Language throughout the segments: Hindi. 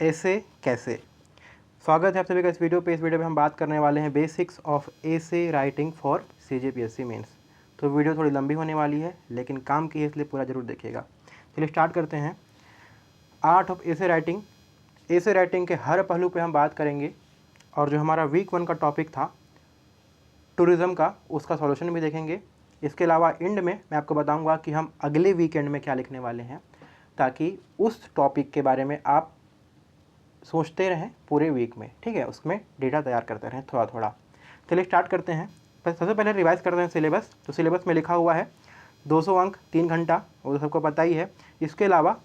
ऐसे कैसे। स्वागत है आप सभी का इस वीडियो पे। इस वीडियो में हम बात करने वाले हैं बेसिक्स ऑफ ऐसे राइटिंग फॉर CGPSC मेंस। तो वीडियो थोड़ी लंबी होने वाली है लेकिन काम की है, इसलिए पूरा ज़रूर देखिएगा। चलिए स्टार्ट करते हैं। आर्ट ऑफ ऐसे राइटिंग। ऐसे राइटिंग के हर पहलू पे हम बात करेंगे और जो हमारा वीक 1 का टॉपिक था टूरिज़्म का, उसका सॉल्यूशन भी देखेंगे। इसके अलावा एंड में मैं आपको बताऊंगा कि हम अगले वीकेंड में क्या लिखने वाले हैं, ताकि उस टॉपिक के बारे में आप सोचते रहें पूरे वीक में। ठीक है, उसमें डेटा तैयार करते रहें थोड़ा थोड़ा। चलिए स्टार्ट करते हैं। सबसे पहले रिवाइज करते हैं सिलेबस। तो सिलेबस में लिखा हुआ है 200 अंक 3 घंटा, वो तो सबको पता ही है। इसके अलावा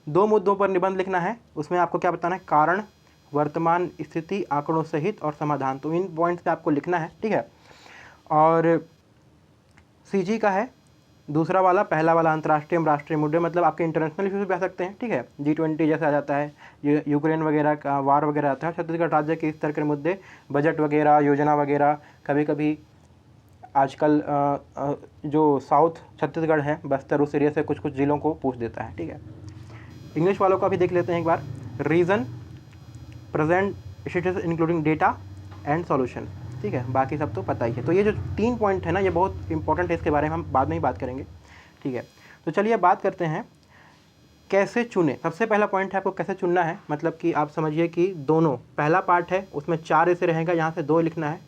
2 मुद्दों पर निबंध लिखना है। उसमें आपको क्या बताना है, कारण, वर्तमान स्थिति, आंकड़ों सहित और समाधान। तो इन पॉइंट्स पे आपको लिखना है। ठीक है, और CG का है दूसरा वाला, पहला वाला अंतर्राष्ट्रीय राष्ट्रीय मुद्दे, मतलब आपके इंटरनेशनल इश्यूज भी आ सकते हैं। ठीक है, G20 जैसे आ जाता है, यूक्रेन वगैरह का वार वगैरह आता है, छत्तीसगढ़ राज्य के इस तरह के मुद्दे, बजट वगैरह, योजना वगैरह। कभी कभी आजकल जो साउथ छत्तीसगढ़ है, बस्तर, उस एरिया से कुछ कुछ ज़िलों को पूछ देता है। ठीक है, इंग्लिश वालों का भी देख लेते हैं एक बार। Reason, present status including data and solution. ठीक है, बाकी सब तो पता ही है। तो ये जो 3 पॉइंट है ना, ये बहुत इंपॉर्टेंट है, इसके बारे में हम बाद में ही बात करेंगे। ठीक है, तो चलिए बात करते हैं कैसे चुने। सबसे पहला पॉइंट है आपको कैसे चुनना है। मतलब कि आप समझिए कि दोनों, पहला पार्ट है उसमें 4 ऐसे रहेगा, यहाँ से 2 लिखना है,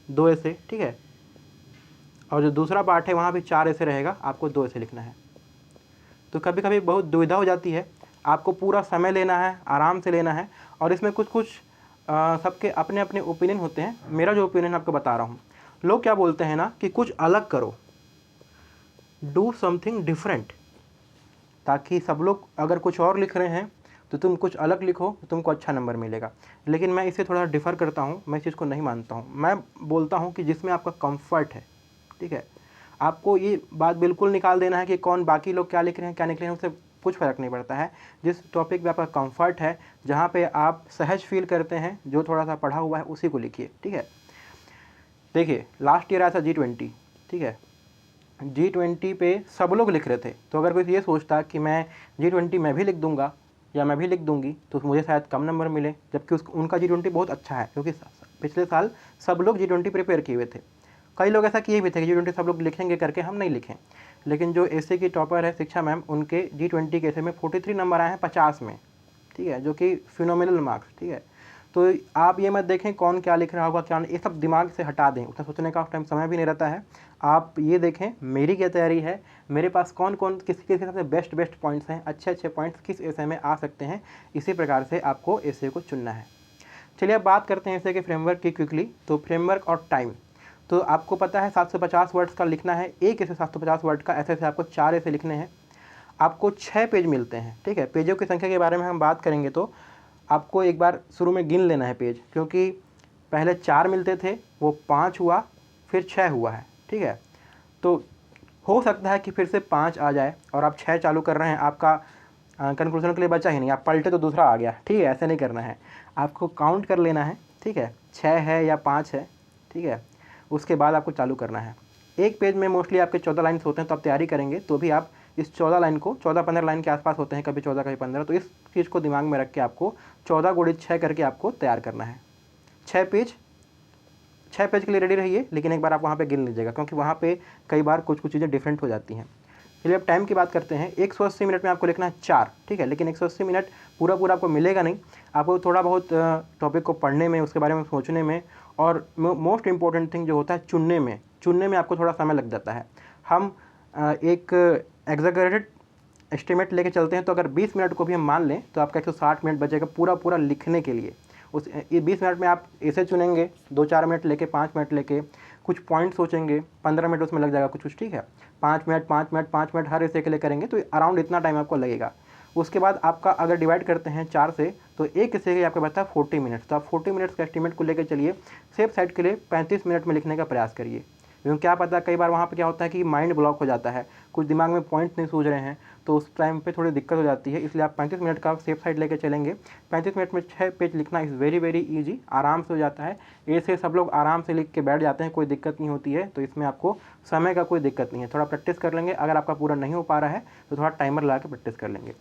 2 ऐसे। ठीक है, और जो दूसरा पार्ट है वहाँ भी 4 ऐसे रहेगा, आपको 2 ऐसे लिखना है। तो कभी कभी बहुत दुविधा हो जाती है, आपको पूरा समय लेना है, आराम से लेना है। और इसमें कुछ कुछ सबके अपने अपने ओपिनियन होते हैं। मेरा जो ओपिनियन आपको बता रहा हूँ, लोग क्या बोलते हैं ना कि कुछ अलग करो, डू समथिंग डिफरेंट, ताकि सब लोग अगर कुछ और लिख रहे हैं तो तुम कुछ अलग लिखो तो तुमको अच्छा नंबर मिलेगा। लेकिन मैं इसे थोड़ा डिफ़र करता हूँ, मैं इस चीज़ को नहीं मानता हूँ। मैं बोलता हूँ कि जिसमें आपका कंफर्ट है। ठीक है, आपको ये बात बिल्कुल निकाल देना है कि कौन बाकी लोग क्या लिख रहे हैं क्या लिख रहे हैं, उससे कुछ फ़र्क नहीं पड़ता है। जिस टॉपिक पे आपका कंफर्ट है, जहाँ पे आप सहज फील करते हैं, जो थोड़ा सा पढ़ा हुआ है उसी को लिखिए। ठीक है, देखिए लास्ट ईयर आया था G20। ठीक है, G20 पे सब लोग लिख रहे थे, तो अगर कोई ये सोचता कि मैं G20 मैं भी लिख दूंगा या मैं भी लिख दूंगी तो मुझे शायद कम नंबर मिले, जबकि उनका G20 बहुत अच्छा है, क्योंकि पिछले साल सब लोग G20 प्रिपेयर किए हुए थे। कई लोग ऐसा किए भी थे कि G20 सब लोग लिखेंगे करके हम नहीं लिखें। लेकिन जो ऐसे की टॉपर है शिक्षा मैम, उनके G20 के ऐसे में 43 नंबर आए हैं 50 में। ठीक है, जो कि फिनोमिनल मार्क्स। ठीक है, तो आप ये मत देखें कौन क्या लिख रहा होगा क्या नहीं, ये सब दिमाग से हटा दें, उतना सोचने का टाइम समय भी नहीं रहता है। आप ये देखें मेरी क्या तैयारी है, मेरे पास कौन कौन किस सबसे बेस्ट पॉइंट्स हैं, अच्छे अच्छे पॉइंट्स किस ऐसे में आ सकते हैं। इसी प्रकार से आपको ऐसे को चुनना है। चलिए अब बात करते हैं ऐसे के फ्रेमवर्क की क्विकली। तो फ्रेमवर्क और टाइम, तो आपको पता है 750 वर्ड्स का लिखना है, एक ऐसे 750 वर्ड का, ऐसे आपको 4 ऐसे लिखने हैं। आपको 6 पेज मिलते हैं। ठीक है, पेजों की संख्या के बारे में हम बात करेंगे तो आपको एक बार शुरू में गिन लेना है पेज, क्योंकि पहले 4 मिलते थे, वो 5 हुआ, फिर 6 हुआ है। ठीक है, तो हो सकता है कि फिर से 5 आ जाए और आप 6 चालू कर रहे हैं, आपका कंक्लूजन के लिए बचा ही नहीं, आप पलटे तो दूसरा आ गया। ठीक है, ऐसे नहीं करना है, आपको काउंट कर लेना है। ठीक है, 6 है या 5 है। ठीक है, उसके बाद आपको चालू करना है। एक पेज में मोस्टली आपके 14 लाइन्स होते हैं, तो आप तैयारी करेंगे तो भी आप इस 14 लाइन को, 14-15 लाइन के आसपास होते हैं, कभी 14 कभी 15, तो इस चीज़ को दिमाग में रख के आपको 14 गुणित 6 करके आपको तैयार करना है। 6 पेज के लिए रेडी रहिए, लेकिन एक बार आप वहाँ पे गिन लीजिएगा, क्योंकि वहाँ पे कई बार कुछ कुछ चीज़ें डिफरेंट हो जाती हैं। चलिए अब टाइम की बात करते हैं। 180 मिनट में आपको लिखना है 4। ठीक है, लेकिन 180 मिनट पूरा आपको मिलेगा नहीं, आपको थोड़ा बहुत टॉपिक को पढ़ने में, उसके बारे में सोचने में, और मोस्ट इंपॉर्टेंट थिंग जो होता है चुनने में आपको थोड़ा समय लग जाता है। हम एक एग्जैगरेटेड एस्टिमेट लेके चलते हैं, तो अगर 20 मिनट को भी हम मान लें तो आपका 160 मिनट बचेगा पूरा लिखने के लिए। उस ये 20 मिनट में आप ऐसे चुनेंगे, 2-4 मिनट लेके, 5 मिनट लेके कुछ पॉइंट सोचेंगे, 15 मिनट उसमें लग जाएगा कुछ। ठीक है, 5 मिनट हर ऐसे के लिए करेंगे, तो अराउंड इतना टाइम आपको लगेगा। उसके बाद आपका अगर डिवाइड करते हैं 4 से, तो एक ऐसे के आपको बचता है 40 मिनट्स। तो आप 40 मिनट्स का एस्टिमेट को लेकर चलिए, सेफ साइड के लिए 35 मिनट में लिखने का प्रयास करिए। क्योंकि क्या पता कई बार वहाँ पे क्या होता है कि माइंड ब्लॉक हो जाता है, कुछ दिमाग में पॉइंट नहीं सूझ रहे हैं, तो उस टाइम पे थोड़ी दिक्कत हो जाती है। इसलिए आप 35 मिनट का सेफ साइड लेके चलेंगे। 35 मिनट में 6 पेज लिखना इज़ वेरी ईजी, आराम से हो जाता है। ऐसे सब लोग आराम से लिख के बैठ जाते हैं, कोई दिक्कत नहीं होती है। तो इसमें आपको समय का कोई दिक्कत नहीं है, थोड़ा प्रैक्टिस कर लेंगे। अगर आपका पूरा नहीं हो पा रहा है तो थोड़ा टाइमर लगा के प्रैक्टिस कर लेंगे।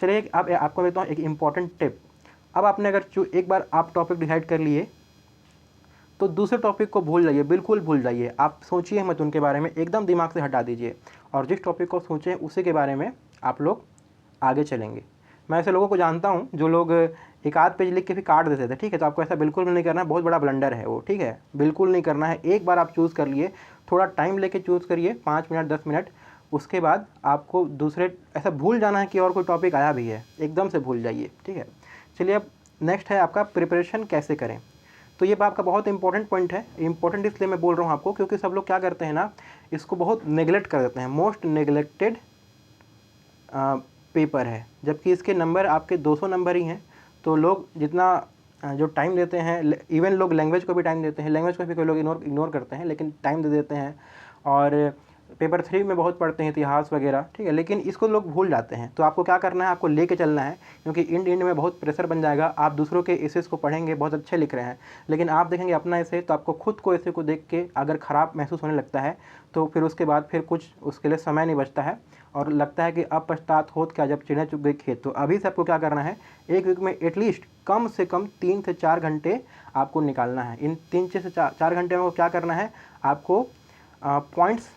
चलिए अब आपको देता हूँ एक इम्पॉर्टेंट टिप। अब आपने अगर एक बार आप टॉपिक डिसाइड कर लिए तो दूसरे टॉपिक को भूल जाइए, बिल्कुल भूल जाइए। आप सोचिए मत उनके बारे में, एकदम दिमाग से हटा दीजिए और जिस टॉपिक को सोचें उसी के बारे में आप लोग आगे चलेंगे। मैं ऐसे लोगों को जानता हूँ जो लोग एक आध पेज लिख के भी काट देते थे, ठीक है। तो आपको ऐसा बिल्कुल भी नहीं करना है, बहुत बड़ा ब्लंडर है वो, ठीक है। बिल्कुल नहीं करना है। एक बार आप चूज़ कर लिए, थोड़ा टाइम लेके चूज़ करिए, 5 मिनट 10 मिनट, उसके बाद आपको दूसरे ऐसा भूल जाना है कि और कोई टॉपिक आया भी है, एकदम से भूल जाइए, ठीक है। चलिए अब नेक्स्ट है आपका प्रिपरेशन कैसे करें। तो ये आपका बहुत इंपॉर्टेंट पॉइंट है। इंपॉर्टेंट इसलिए मैं बोल रहा हूँ आपको क्योंकि सब लोग क्या करते हैं ना, इसको बहुत नेगलेक्ट कर देते हैं। मोस्ट नेगलेक्टेड पेपर है, जबकि इसके नंबर आपके 200 नंबर ही हैं। तो लोग जितना जो टाइम देते हैं, इवन लोग लैंग्वेज को भी टाइम देते हैं, लैंग्वेज को भी कोई लोग इग्नोर करते हैं, लेकिन टाइम दे देते हैं। और पेपर 3 में बहुत पढ़ते हैं इतिहास वगैरह, ठीक है, लेकिन इसको लोग भूल जाते हैं। तो आपको क्या करना है, आपको लेके चलना है, क्योंकि इंड में बहुत प्रेशर बन जाएगा। आप दूसरों के एसेस को पढ़ेंगे, बहुत अच्छे लिख रहे हैं, लेकिन आप देखेंगे अपना एसे, तो आपको खुद को एसे को देख के अगर ख़राब महसूस होने लगता है तो फिर उसके बाद फिर कुछ उसके लिए समय नहीं बचता है और लगता है कि अब पछतात होत क्या जब चिड़िया चुग गई खेत। तो अभी से आपको क्या करना है, एक वीक में एटलीस्ट कम से कम 3 से 4 घंटे आपको निकालना है। इन 3 से 4 घंटे में क्या करना है, आपको पॉइंट्स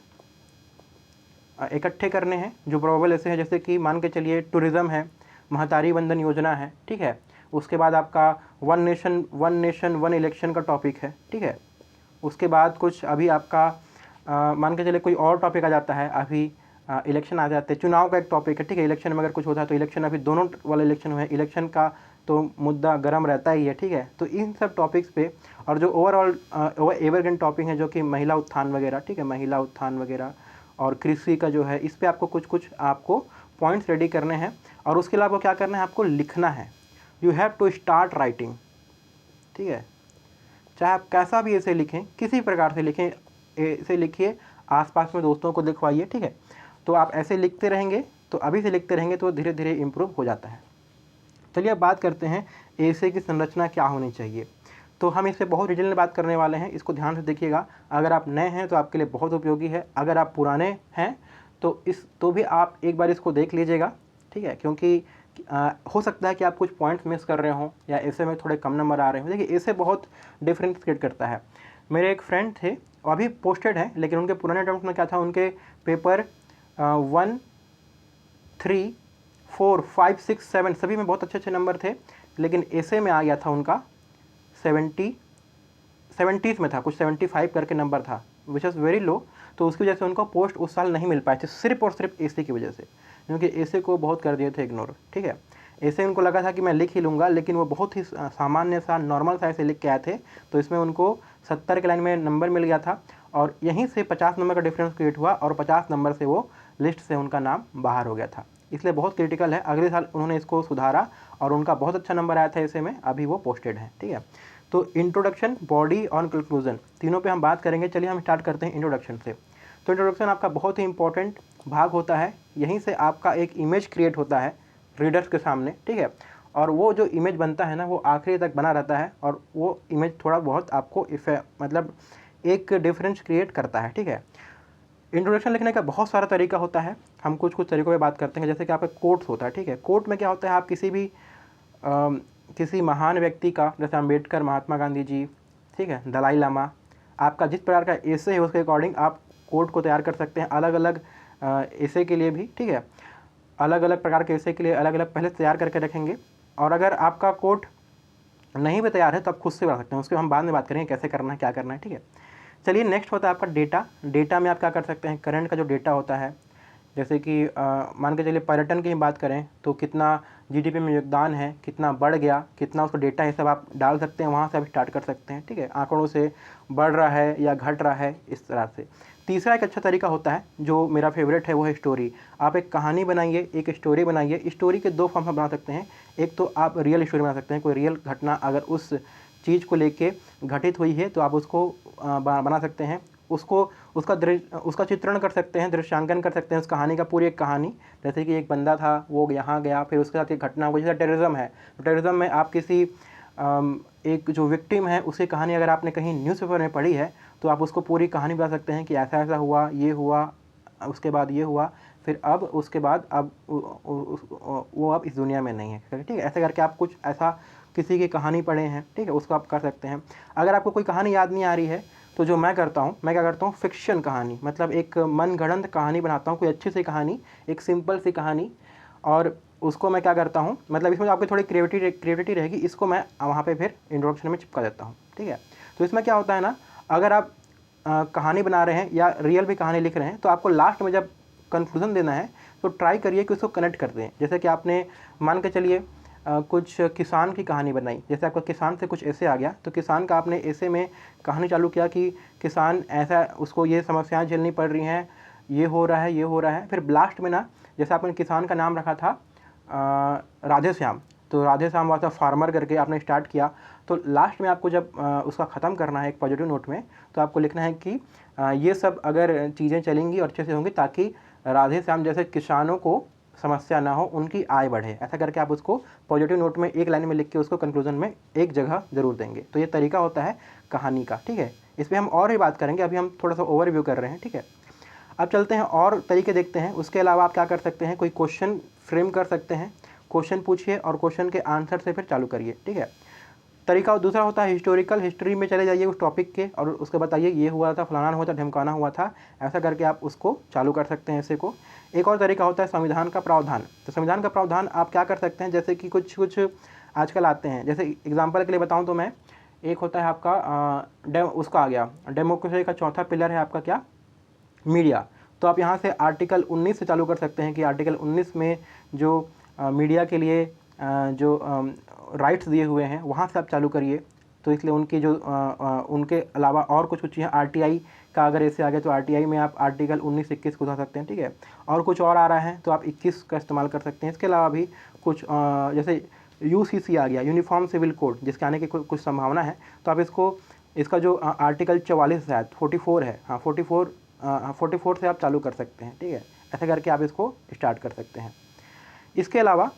इकट्ठे करने हैं जो प्रोबेबल ऐसे हैं, जैसे कि मान के चलिए टूरिज़्म है, महतारी वंदन योजना है, ठीक है। उसके बाद आपका वन नेशन वन इलेक्शन का टॉपिक है, ठीक है। उसके बाद कुछ अभी आपका मान के चलिए कोई और टॉपिक आ जाता है, अभी इलेक्शन आ जाते हैं, चुनाव का एक टॉपिक है, ठीक है। इलेक्शन में अगर कुछ होता है तो इलेक्शन, अभी दोनों वाले इलेक्शन हुए हैं, इलेक्शन का तो मुद्दा गर्म रहता ही है, ठीक है। तो इन सब टॉपिक्स पे, और जो ओवरऑल एवरग्रीन टॉपिक है जो कि महिला उत्थान वगैरह, ठीक है, महिला उत्थान वगैरह और कृषि का जो है, इस पर आपको कुछ आपको पॉइंट्स रेडी करने हैं। और उसके अलावा क्या करना है, आपको लिखना है। You have to start writing, ठीक है। चाहे आप कैसा भी ऐसे लिखें, किसी प्रकार से लिखें, ऐसे लिखिए, आसपास में दोस्तों को लिखवाइए, ठीक है। तो आप ऐसे लिखते रहेंगे, तो अभी से लिखते रहेंगे तो धीरे धीरे इम्प्रूव हो जाता है। चलिए अब बात करते हैं एसे की संरचना क्या होनी चाहिए। तो हम इस पर बहुत डिटेल में बात करने वाले हैं, इसको ध्यान से देखिएगा। अगर आप नए हैं तो आपके लिए बहुत उपयोगी है, अगर आप पुराने हैं तो भी आप एक बार इसको देख लीजिएगा, ठीक है। क्योंकि हो सकता है कि आप कुछ पॉइंट्स मिस कर रहे हों या ऐसे में थोड़े कम नंबर आ रहे हों। देखिए ऐसे बहुत डिफरेंस क्रिएट करता है। मेरे एक फ्रेंड थे, वो अभी पोस्टेड हैं, लेकिन उनके पुराने अटेम्प्ट में क्या था, उनके पेपर 1, 3, 4, 5, 6, 7 सभी में बहुत अच्छे नंबर थे, लेकिन ऐसे में आ गया था उनका 70s में था, कुछ 75 करके नंबर था, विच इज़ वेरी लो। तो उसकी वजह से उनको पोस्ट उस साल नहीं मिल पाए थे, सिर्फ और सिर्फ एसे की वजह से, क्योंकि एसे को बहुत कर दिए थे इग्नोर, ठीक है। ऐसे उनको लगा था कि मैं लिख ही लूँगा, लेकिन वो बहुत ही सामान्य सा नॉर्मल सा ऐसे लिख के आए थे, तो इसमें उनको 70 के लाइन में नंबर मिल गया था और यहीं से 50 नंबर का डिफरेंस क्रिएट हुआ और 50 नंबर से वो लिस्ट से उनका नाम बाहर हो गया था। इसलिए बहुत क्रिटिकल है। अगले साल उन्होंने इसको सुधारा और उनका बहुत अच्छा नंबर आया था ऐसे में, अभी वो पोस्टेड है, ठीक है। तो इंट्रोडक्शन, बॉडी और कंक्लूजन, तीनों पे हम बात करेंगे। चलिए हम स्टार्ट करते हैं इंट्रोडक्शन से। तो इंट्रोडक्शन आपका बहुत ही इंपॉर्टेंट भाग होता है, यहीं से आपका एक इमेज क्रिएट होता है रीडर्स के सामने, ठीक है। और वो जो इमेज बनता है ना, वो आखिरी तक बना रहता है और वो इमेज थोड़ा बहुत आपको मतलब एक डिफरेंस क्रिएट करता है, ठीक है। इंट्रोडक्शन लिखने का बहुत सारा तरीका होता है, हम कुछ तरीकों पे बात करते हैं। जैसे कि आपका कोट्स होता है, ठीक है। कोट में क्या होता है, आप किसी महान व्यक्ति का, जैसे अम्बेडकर, महात्मा गांधी जी, ठीक है, दलाई लामा, आपका जिस प्रकार का एसे है उसके अकॉर्डिंग आप कोट को तैयार कर सकते हैं। अलग अलग एसे के लिए भी, ठीक है, अलग अलग प्रकार के एसे के लिए अलग अलग पहले तैयार करके रखेंगे। और अगर आपका कोट नहीं भी तैयार है तो आप खुद से बना सकते हैं, उसके हम बाद में बात करेंगे कैसे करना है, क्या करना है, ठीक है। चलिए नेक्स्ट होता है आपका डेटा। डेटा में आप क्या कर सकते हैं, करंट का जो डेटा होता है, जैसे कि मान के चलिए पर्यटन की ही बात करें तो कितना जीडीपी में योगदान है, कितना बढ़ गया, कितना उसका डेटा है, सब आप डाल सकते हैं, वहाँ से आप स्टार्ट कर सकते हैं, ठीक है। आंकड़ों से बढ़ रहा है या घट रहा है, इस तरह से। तीसरा एक अच्छा तरीका होता है जो मेरा फेवरेट है, वो है स्टोरी। आप एक कहानी बनाइए, एक स्टोरी बनाइए। स्टोरी के 2 फॉर्म आप बना सकते हैं। एक तो आप रियल स्टोरी बना सकते हैं, कोई रियल घटना अगर उस चीज़ को लेके घटित हुई है तो आप उसको बना सकते हैं, उसका चित्रण कर सकते हैं, दृश्यांकन कर सकते हैं उस कहानी का, पूरी एक कहानी। जैसे कि एक बंदा था, वो यहाँ गया, फिर उसके साथ एक घटना हुई, जैसे टेररिज्म है, तो टेररिज्म में आप किसी एक जो विक्टिम है उसकी कहानी अगर आपने कहीं न्यूज़पेपर में पढ़ी है तो आप उसको पूरी कहानी बता सकते हैं कि ऐसा ऐसा हुआ, ये हुआ, उसके बाद ये हुआ, फिर अब उसके बाद अब वो अब इस दुनिया में नहीं है, ठीक है। ऐसे करके आप कुछ ऐसा किसी की कहानी पढ़े हैं, ठीक है, उसको आप कर सकते हैं। अगर आपको कोई कहानी याद नहीं आ रही है तो जो मैं करता हूँ, मैं क्या करता हूँ, फिक्शन कहानी, मतलब एक मनगढ़ंत कहानी बनाता हूँ, कोई अच्छी सी कहानी, एक सिंपल सी कहानी, और उसको मैं क्या करता हूँ, मतलब इसमें आपकी थोड़ी क्रिएटिविटी रहेगी, इसको मैं वहाँ पे फिर इंट्रोडक्शन में चिपका देता हूँ, ठीक है। तो इसमें क्या होता है ना, अगर आप कहानी बना रहे हैं या रियल भी कहानी लिख रहे हैं तो आपको लास्ट में जब कंक्लूजन देना है तो ट्राई करिए कि उसको कनेक्ट कर दें। जैसे कि आपने मान के चलिए कुछ किसान की कहानी बनाई, जैसे आपका किसान से कुछ ऐसे आ गया तो किसान का आपने ऐसे में कहानी चालू किया कि किसान ऐसा, उसको ये समस्याएं झेलनी पड़ रही हैं, ये हो रहा है, ये हो रहा है। फिर लास्ट में ना, जैसे आपने किसान का नाम रखा था राधे श्याम, तो Radhe Shyam was a farmer करके आपने स्टार्ट किया, तो लास्ट में आपको जब उसका ख़त्म करना है एक पॉजिटिव नोट में, तो आपको लिखना है कि ये सब अगर चीज़ें चलेंगी और अच्छे से होंगी ताकि राधे श्याम जैसे किसानों को समस्या ना हो, उनकी आय बढ़े, ऐसा करके आप उसको पॉजिटिव नोट में एक लाइन में लिख के उसको कंक्लूजन में एक जगह ज़रूर देंगे। तो ये तरीका होता है कहानी का, ठीक है। इस पर हम और भी बात करेंगे, अभी हम थोड़ा सा ओवरव्यू कर रहे हैं, ठीक है। अब चलते हैं और तरीके देखते हैं। उसके अलावा आप क्या कर सकते हैं, कोई क्वेश्चन फ्रेम कर सकते हैं, क्वेश्चन पूछिए और क्वेश्चन के आंसर से फिर चालू करिए, ठीक है। तरीका दूसरा होता है हिस्टोरिकल, हिस्ट्री में चले जाइए उस टॉपिक के और उसके बताइए ये हुआ था, फलाना हुआ था, ढमकाना हुआ था, ऐसा करके आप उसको चालू कर सकते हैं ऐसे को। एक और तरीका होता है संविधान का प्रावधान। तो संविधान का प्रावधान आप क्या कर सकते हैं, जैसे कि कुछ आजकल आते हैं, जैसे एग्जाम्पल के लिए बताऊँ तो मैं, एक होता है आपका उसका आ गया डेमोक्रेसी का चौथा पिलर है आपका क्या, मीडिया। तो आप यहाँ से आर्टिकल 19 से चालू कर सकते हैं कि आर्टिकल 19 में जो मीडिया के लिए जो राइट्स दिए हुए हैं वहाँ से आप चालू करिए। तो इसलिए उनकी जो उनके अलावा और कुछ चीज़ें आरटीआई का अगर ऐसे आ गया तो आरटीआई में आप आर्टिकल 19-21 को उठा सकते हैं, ठीक है। और कुछ और आ रहा है तो आप 21 का इस्तेमाल कर सकते हैं। इसके अलावा भी कुछ जैसे यूसीसी आ गया, यूनिफॉर्म सिविल कोड, जिसके आने की कुछ संभावना है, तो आप इसका जो आर्टिकल 44 है, 44 है, हाँ 44 से आप चालू कर सकते हैं, ठीक है। ऐसे करके आप इसको स्टार्ट कर सकते हैं। इसके अलावा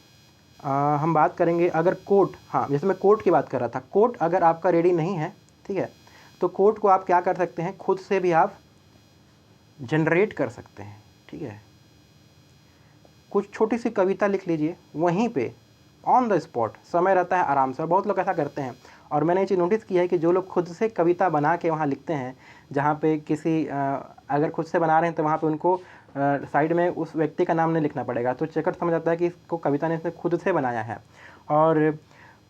हम बात करेंगे अगर कोर्ट, हाँ जैसे मैं कोर्ट की बात कर रहा था, कोर्ट अगर आपका रेडी नहीं है, ठीक है, तो कोर्ट को आप क्या कर सकते हैं, खुद से भी आप जनरेट कर सकते हैं, ठीक है। कुछ छोटी सी कविता लिख लीजिए वहीं पे ऑन द स्पॉट, समय रहता है आराम से। बहुत लोग ऐसा करते हैं और मैंने ये चीज़ नोटिस की है कि जो लोग खुद से कविता बना के वहाँ लिखते हैं, जहाँ पे किसी अगर खुद से बना रहे हैं तो वहाँ पे उनको साइड में उस व्यक्ति का नाम नहीं लिखना पड़ेगा, तो चेकर समझ आता है कि इसको कविता ने इसने खुद से बनाया है। और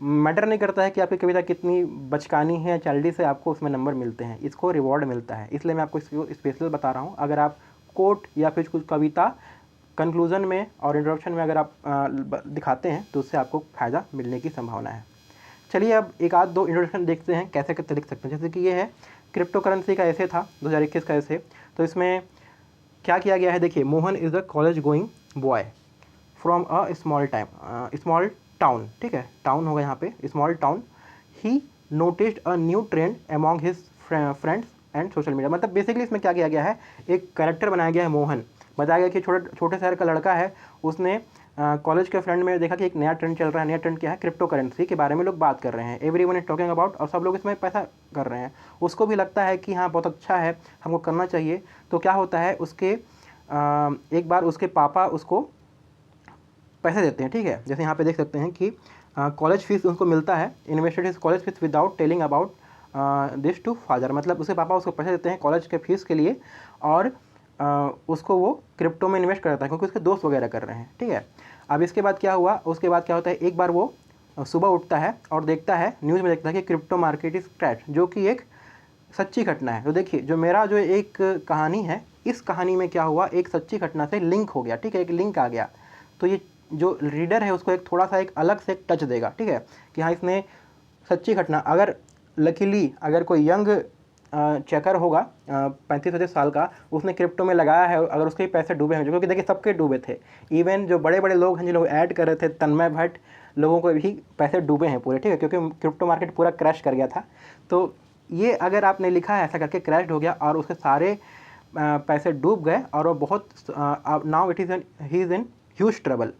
मैटर नहीं करता है कि आपकी कविता कितनी बचकानी है या चाइल्डिश है, आपको उसमें नंबर मिलते हैं, इसको रिवॉर्ड मिलता है। इसलिए मैं आपको इसको स्पेशल बता रहा हूँ। अगर आप कोट या फिर कुछ कविता कंक्लूजन में और इंट्रोडक्शन में अगर आप दिखाते हैं तो उससे आपको फ़ायदा मिलने की संभावना है। चलिए अब एक आध दो इंट्रोडक्शन देखते हैं कैसे कैसे लिख सकते हैं। जैसे कि ये है क्रिप्टो करेंसी का ऐसे था 2021 का ऐसे, तो इसमें क्या किया गया है, देखिए, Mohan is a college going boy from a small town, ठीक है, टाउन होगा यहाँ पे, small town. He noticed a new trend among his friends and social media. मतलब बेसिकली इसमें क्या किया गया है, एक कैरेक्टर बनाया गया है मोहन। बताया गया कि छोटे शहर का लड़का है, उसने कॉलेज के फ्रेंड में देखा कि एक नया ट्रेंड चल रहा है। नया ट्रेंड क्या है, क्रिप्टो करेंसी के बारे में लोग बात कर रहे हैं, एवरीवन इज टॉकिंग अबाउट, और सब लोग इसमें पैसा कर रहे हैं। उसको भी लगता है कि हाँ बहुत अच्छा है, हमको करना चाहिए। तो क्या होता है, उसके एक बार उसके पापा उसको पैसे देते हैं, ठीक है। जैसे यहाँ पे देख सकते हैं कि कॉलेज फीस उनको मिलता है, invested his college fees without telling about this to father. मतलब उसके पापा उसको पैसे देते हैं कॉलेज के फीस के लिए, और उसको वो क्रिप्टो में इन्वेस्ट करता है क्योंकि उसके दोस्त वगैरह कर रहे हैं, ठीक है। अब इसके बाद क्या हुआ, उसके बाद क्या होता है, एक बार वो सुबह उठता है और देखता है, न्यूज़ में देखता है कि क्रिप्टो मार्केट इज़ क्रैश, जो कि एक सच्ची घटना है। तो देखिए, जो मेरा जो एक कहानी है, इस कहानी में क्या हुआ, एक सच्ची घटना से लिंक हो गया, ठीक है, एक लिंक आ गया। तो ये जो रीडर है उसको एक थोड़ा सा एक अलग से टच देगा, ठीक है, कि हाँ इसने सच्ची घटना, अगर लकीली अगर कोई यंग चेकर होगा 35-36 साल का, उसने क्रिप्टो में लगाया है, अगर उसके पैसे डूबे हैं, जो क्योंकि देखिए सबके डूबे थे, इवन जो बड़े बड़े लोग हैं, जो लोग ऐड कर रहे थे, तन्मय भट्ट, लोगों को भी पैसे डूबे हैं पूरे, ठीक है, क्योंकि क्रिप्टो मार्केट पूरा क्रैश कर गया था। तो ये अगर आपने लिखा है ऐसा करके क्रैश हो गया और उसके सारे पैसे डूब गए और वो बहुत, now it is he is in huge trouble,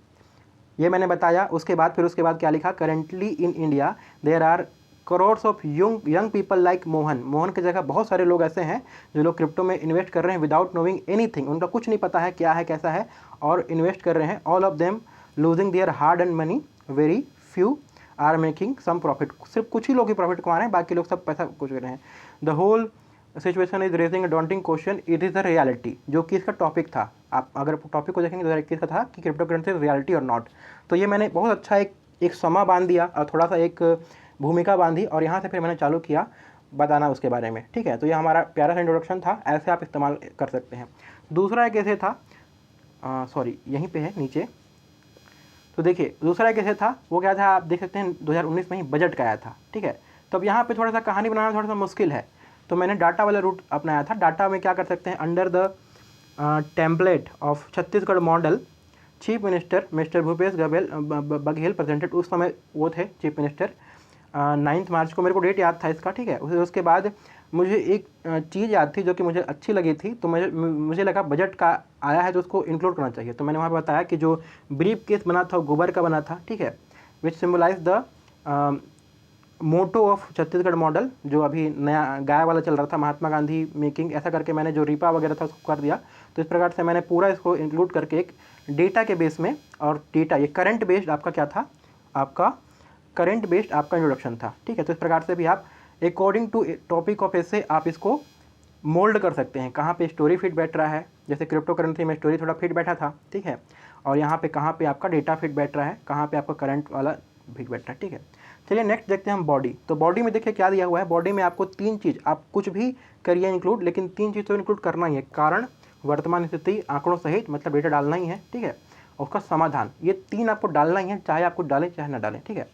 ये मैंने बताया। उसके बाद क्या लिखा, currently in India there are crores of young people like Mohan. Mohan की जगह बहुत सारे लोग ऐसे हैं जो लोग क्रिप्टो में इन्वेस्ट कर रहे हैं विदाउट नोइंग एनीथिंग, उनका कुछ नहीं पता है क्या है कैसा है, और इन्वेस्ट कर रहे हैं। All of them losing their hard and money, very few are making some profit, सिर्फ कुछ ही लोग ही प्रॉफिट कमा रहे हैं, बाकी लोग सब पैसा कुछ कर रहे हैं। The whole situation is raising a daunting question, it is the reality, जो कि इसका टॉपिक था। आप अगर टॉपिक को देखेंगे 2021 का था कि क्रिप्टो करेंसी इज रियलिटी और नॉट। तो ये मैंने बहुत अच्छा एक समा बांध दिया और थोड़ा सा एक भूमिका बांधी, और यहाँ से फिर मैंने चालू किया बताना उसके बारे में, ठीक है। तो ये हमारा प्यारा सा इंट्रोडक्शन था, ऐसे आप इस्तेमाल कर सकते हैं। दूसरा एक ऐसे था, सॉरी यहीं पे है नीचे। तो देखिए दूसरा कैसे था, वो क्या था, आप देख सकते हैं 2019 में ही बजट का आया था, ठीक है। तो अब यहाँ पे थोड़ा सा कहानी बनाना थोड़ा सा मुश्किल है, तो मैंने डाटा वाला रूट अपनाया था। डाटा में क्या कर सकते हैं, under the template of Chhattisgarh model chief minister mister Bhupesh Baghel presented, उस समय वो थे चीफ मिनिस्टर, 9 मार्च को, मेरे को डेट याद था इसका, ठीक है। उसके बाद मुझे एक चीज़ याद थी जो कि मुझे अच्छी लगी थी, तो मुझे लगा बजट का आया है तो उसको इंक्लूड करना चाहिए। तो मैंने वहाँ पर बताया कि जो ब्रीफ केस बना था वो गोबर का बना था, ठीक है, which symbolise the motto of Chhattisgarh model, जो अभी नया गाय वाला चल रहा था, महात्मा गांधी मेकिंग, ऐसा करके मैंने जो रिपा वगैरह था उसको कर दिया। तो इस प्रकार से मैंने पूरा इसको इंक्लूड करके एक डेटा के बेस में, और डेटा ये करंट बेस्ड आपका क्या था, आपका करंट बेस्ड आपका इंट्रोडक्शन था, ठीक है। तो इस प्रकार से भी आप अकॉर्डिंग टू टॉपिक ऑफ एसे आप इसको मोल्ड कर सकते हैं, कहाँ पे स्टोरी फिट बैठ रहा है, जैसे क्रिप्टो करेंसी में स्टोरी थोड़ा फिट बैठा था, ठीक है, और यहाँ पे कहाँ पे आपका डेटा फिट बैठ रहा है, कहाँ पे आपका करंट वाला फिट बैठ रहा है, ठीक है। चलिए नेक्स्ट देखते हैं हम बॉडी। तो बॉडी में देखिए क्या दिया हुआ है, बॉडी में आपको 3 चीज़, आप कुछ भी करिए इंक्लूड, लेकिन 3 चीज़ तो इंक्लूड करना ही है, कारण, वर्तमान स्थिति, आंकड़ों सहित, मतलब डेटा डालना ही है, ठीक है, और उसका समाधान, ये 3 आपको डालना ही है, चाहे आपको डालें चाहे ना डालें, ठीक है।